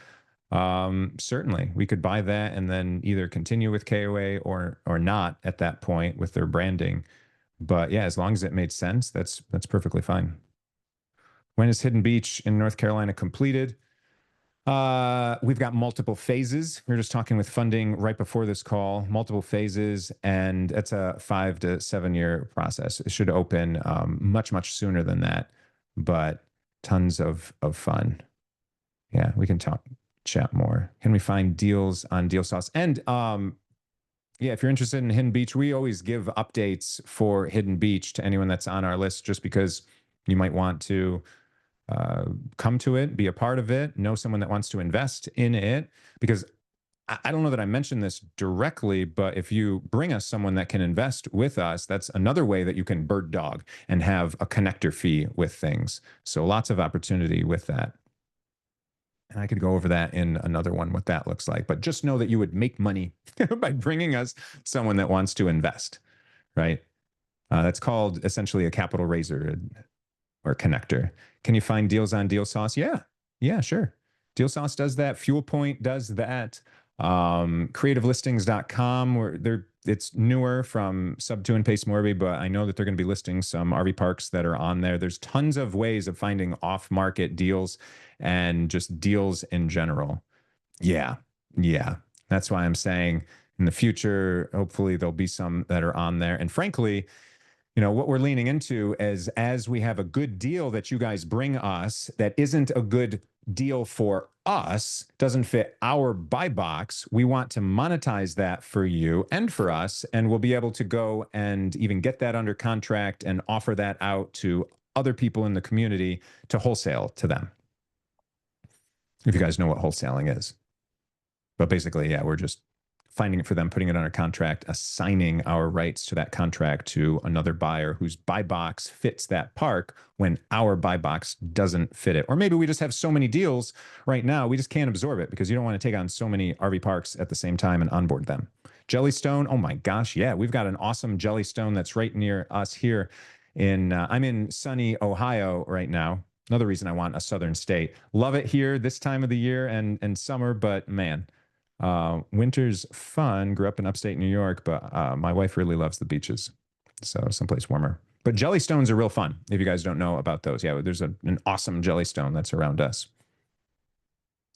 Certainly, we could buy that and then either continue with KOA or not at that point with their branding. But yeah, as long as it made sense, that's perfectly fine. When is Hidden Beach in North Carolina completed? We've got multiple phases. We were just talking with funding right before this call, multiple phases, and it's a 5 to 7 year process. It should open much sooner than that, but tons of fun. Yeah, we can chat more. Can we find deals on Deal Sauce? And yeah, if you're interested in Hidden Beach, we always give updates for Hidden Beach to anyone that's on our list, just because you might want to come to it, be a part of it, know someone that wants to invest in it. Because I don't know that I mentioned this directly, but if you bring us someone that can invest with us, that's another way that you can Birddog and have a connector fee with things. So lots of opportunity with that. And I could go over that in another one, what that looks like. But just know that you would make money by bringing us someone that wants to invest, right? That's called essentially a capital raiser or connector. Can you find deals on Deal Sauce? Yeah, sure. Deal Sauce does that. Fuel Point does that. Creativelistings.com, where it's newer from Sub2 and Pace Morby, but I know that they're going to be listing some RV parks that are on there. There's tons of ways of finding off-market deals and just deals in general. Yeah. That's why I'm saying in the future, hopefully there'll be some that are on there. And frankly, what we're leaning into is, as we have a good deal that you guys bring us that isn't a good deal for us, doesn't fit our buy box, we want to monetize that for you and for us, and we'll be able to go and even get that under contract and offer that out to other people in the community to wholesale to them. If you guys know what wholesaling is. But basically, yeah, we're just finding it for them, putting it under contract, assigning our rights to that contract to another buyer whose buy box fits that park when our buy box doesn't fit it. Or maybe we just have so many deals right now, we just can't absorb it, because you don't want to take on so many RV parks at the same time and onboard them. Jellystone, oh my gosh, yeah, we've got an awesome Jellystone that's right near us here I'm in sunny Ohio right now. Another reason I want a southern state. Love it here this time of the year and summer, but man, winter's fun. Grew up in upstate New York, but my wife really loves the beaches. So someplace warmer. But Jellystones are real fun, if you guys don't know about those. Yeah, there's an awesome Jellystone that's around us.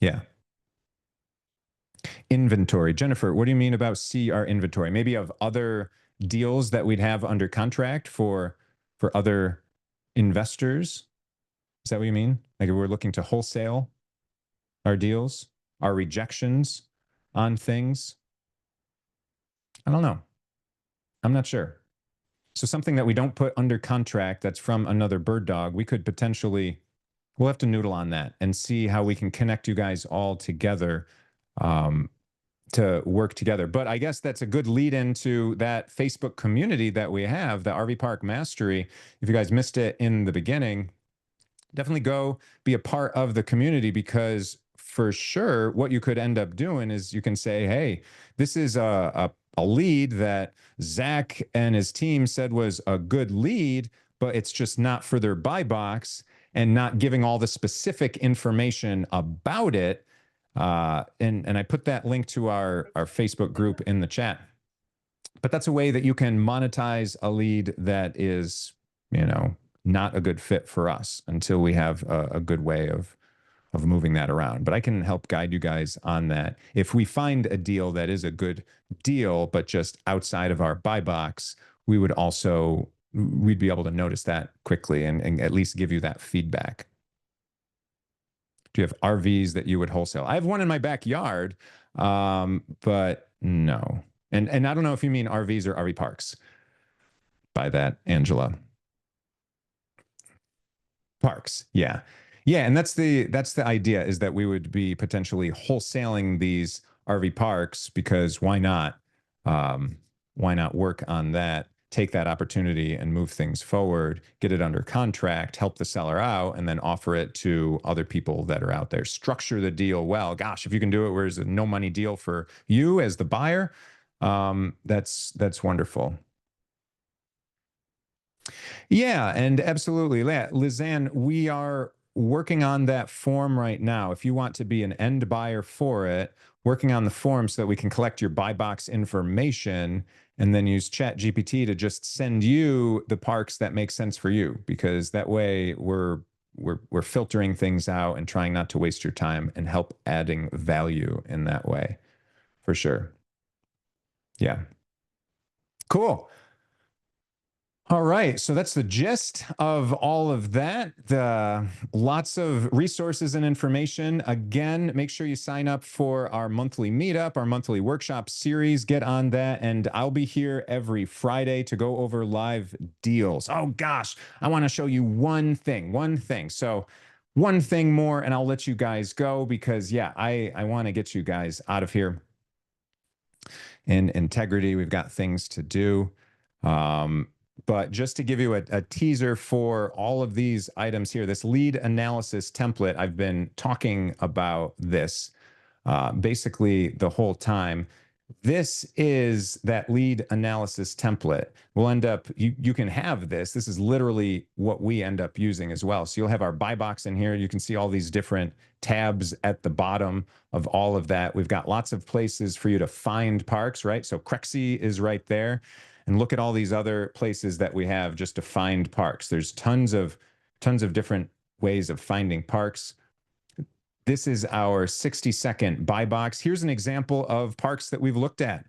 Yeah. Inventory. Jennifer, what do you mean about see our inventory? Maybe of other deals that we'd have under contract for other investors? Is that what you mean? Like if we're looking to wholesale our deals, our rejections on things? I don't know. I'm not sure. So something that we don't put under contract that's from another Birddog, we could potentially, we'll have to noodle on that and see how we can connect you guys all together to work together. But I guess that's a good lead into that Facebook community that we have, the RV Park Mastery. If you guys missed it in the beginning, definitely go be a part of the community, because for sure what you could end up doing is you can say, hey, this is a lead that Zac and his team said was a good lead, but it's just not for their buy box and not giving all the specific information about it. And I put that link to our Facebook group in the chat. But that's a way that you can monetize a lead that is, not a good fit for us until we have a good way of moving that around. But I can help guide you guys on that. If we find a deal that is a good deal, but just outside of our buy box, we'd be able to notice that quickly and at least give you that feedback. Do you have RVs that you would wholesale? I have one in my backyard, but no. And I don't know if you mean RVs or RV parks by that, Angela. Parks, yeah. Yeah, and that's the idea, is that we would be potentially wholesaling these RV parks, because why not? Why not work on that, take that opportunity and move things forward, get it under contract, help the seller out, and then offer it to other people that are out there. Structure the deal well. Gosh, if you can do it where it's a no money deal for you as the buyer, that's wonderful. Yeah, and absolutely. Lizanne, we are working on that form right now. If you want to be an end buyer for it, working on the form so that we can collect your buy box information and then use Chat GPT to just send you the parks that make sense for you, because that way we're filtering things out and trying not to waste your time and help adding value in that way, for sure. Yeah. Cool. All right, so that's the gist of all of that. Lots of resources and information. Again, make sure you sign up for our monthly meetup, our monthly workshop series. Get on that, and I'll be here every Friday to go over live deals. Oh gosh, I want to show you one thing. So one thing more, and I'll let you guys go, because yeah, I want to get you guys out of here in integrity. We've got things to do. But just to give you a teaser for all of these items here, this lead analysis template, I've been talking about this basically the whole time. This is that lead analysis template. We'll end up, you can have this. This is literally what we end up using as well. So you'll have our buy box in here. You can see all these different tabs at the bottom of all of that. We've got lots of places for you to find parks, right? So Crexy is right there. And look at all these other places that we have just to find parks. There's tons of different ways of finding parks. This is our 60-second buy box. Here's an example of parks that we've looked at,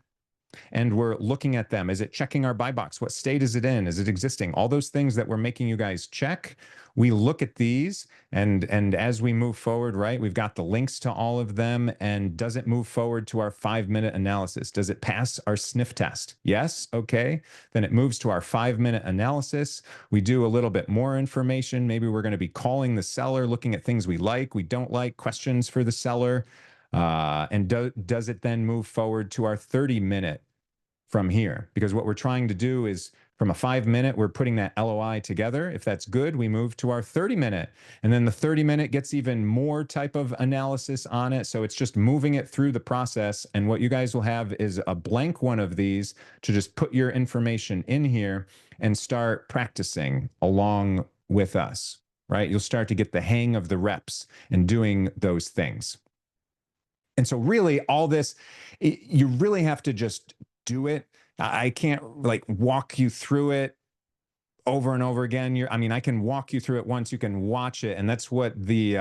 and we're looking at them. Is it checking our buy box? What state is it in? Is it existing? All those things that we're making you guys check. We look at these, and as we move forward, right, we've got the links to all of them. And does it move forward to our 5-minute analysis? Does it pass our sniff test? Yes. Okay. Then it moves to our 5-minute analysis. We do a little bit more information. Maybe we're going to be calling the seller, looking at things we like, we don't like, questions for the seller. And does it then move forward to our 30-minute from here? Because what we're trying to do is, from a 5-minute, we're putting that LOI together. If that's good, we move to our 30-minute. And then the 30-minute gets even more type of analysis on it. So it's just moving it through the process. And what you guys will have is a blank one of these to just put your information in here and start practicing along with us, right? You'll start to get the hang of the reps and doing those things. And so really all this, you really have to just do it. I can't like walk you through it over and over again. I mean, I can walk you through it once, you can watch it. And that's what the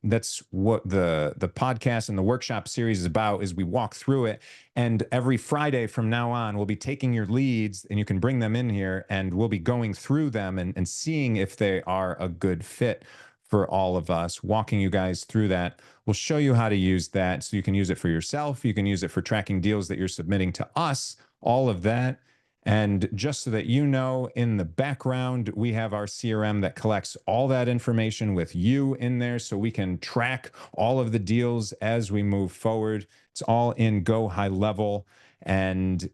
podcast and the workshop series is about, is we walk through it. And every Friday from now on, we'll be taking your leads and you can bring them in here and we'll be going through them and seeing if they are a good fit for all of us, walking you guys through that. We'll show you how to use that so you can use it for yourself. You can use it for tracking deals that you're submitting to us, all of that. And just so that you know, in the background, we have our CRM that collects all that information with you in there so we can track all of the deals as we move forward. It's all in Go High Level, and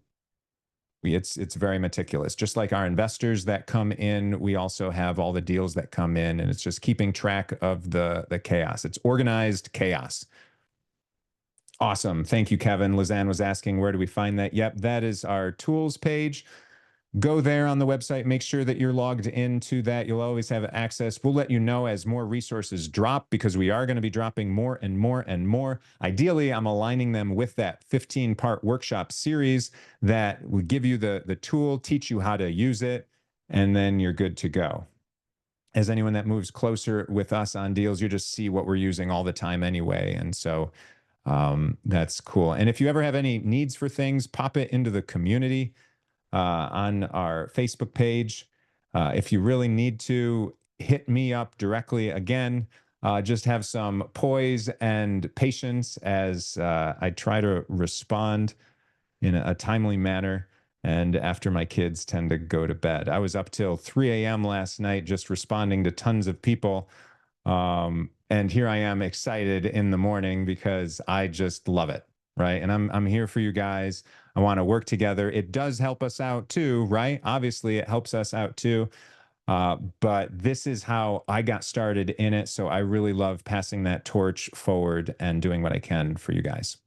it's very meticulous. Just like our investors that come in, we also have all the deals that come in, and it's just keeping track of the chaos. It's organized chaos. Awesome. Thank you, Kevin. Lizanne was asking, where do we find that? Yep, that is our tools page. Go there on the website. Make sure that you're logged into that. You'll always have access. We'll let you know as more resources drop, because we are going to be dropping more and more and more. Ideally, I'm aligning them with that 15-part workshop series that will give you the tool, teach you how to use it, and then you're good to go. As anyone that moves closer with us on deals, you just see what we're using all the time anyway. And so that's cool. And if you ever have any needs for things, pop it into the community on our Facebook page. If you really need to, hit me up directly. Again, just have some poise and patience as I try to respond in a timely manner. And after my kids tend to go to bed. I was up till 3 a.m. last night just responding to tons of people. And here I am excited in the morning because I just love it, right? And I'm here for you guys. I want to work together. It does help us out too, right? Obviously, it helps us out too. But this is how I got started in it. So I really love passing that torch forward and doing what I can for you guys.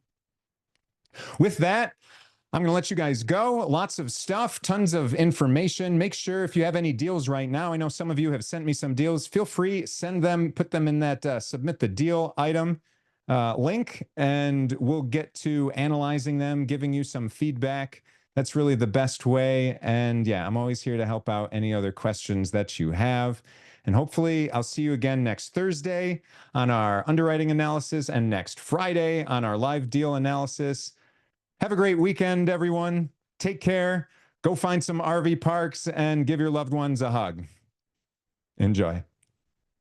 With that, I'm going to let you guys go. Lots of stuff, tons of information. Make sure if you have any deals right now, I know some of you have sent me some deals. Feel free, send them, put them in that submit the deal item link, and we'll get to analyzing them, giving you some feedback. That's really the best way. And yeah, I'm always here to help out any other questions that you have. And hopefully I'll see you again next Thursday on our underwriting analysis and next Friday on our live deal analysis. Have a great weekend, everyone. Take care. Go find some RV parks and give your loved ones a hug. Enjoy.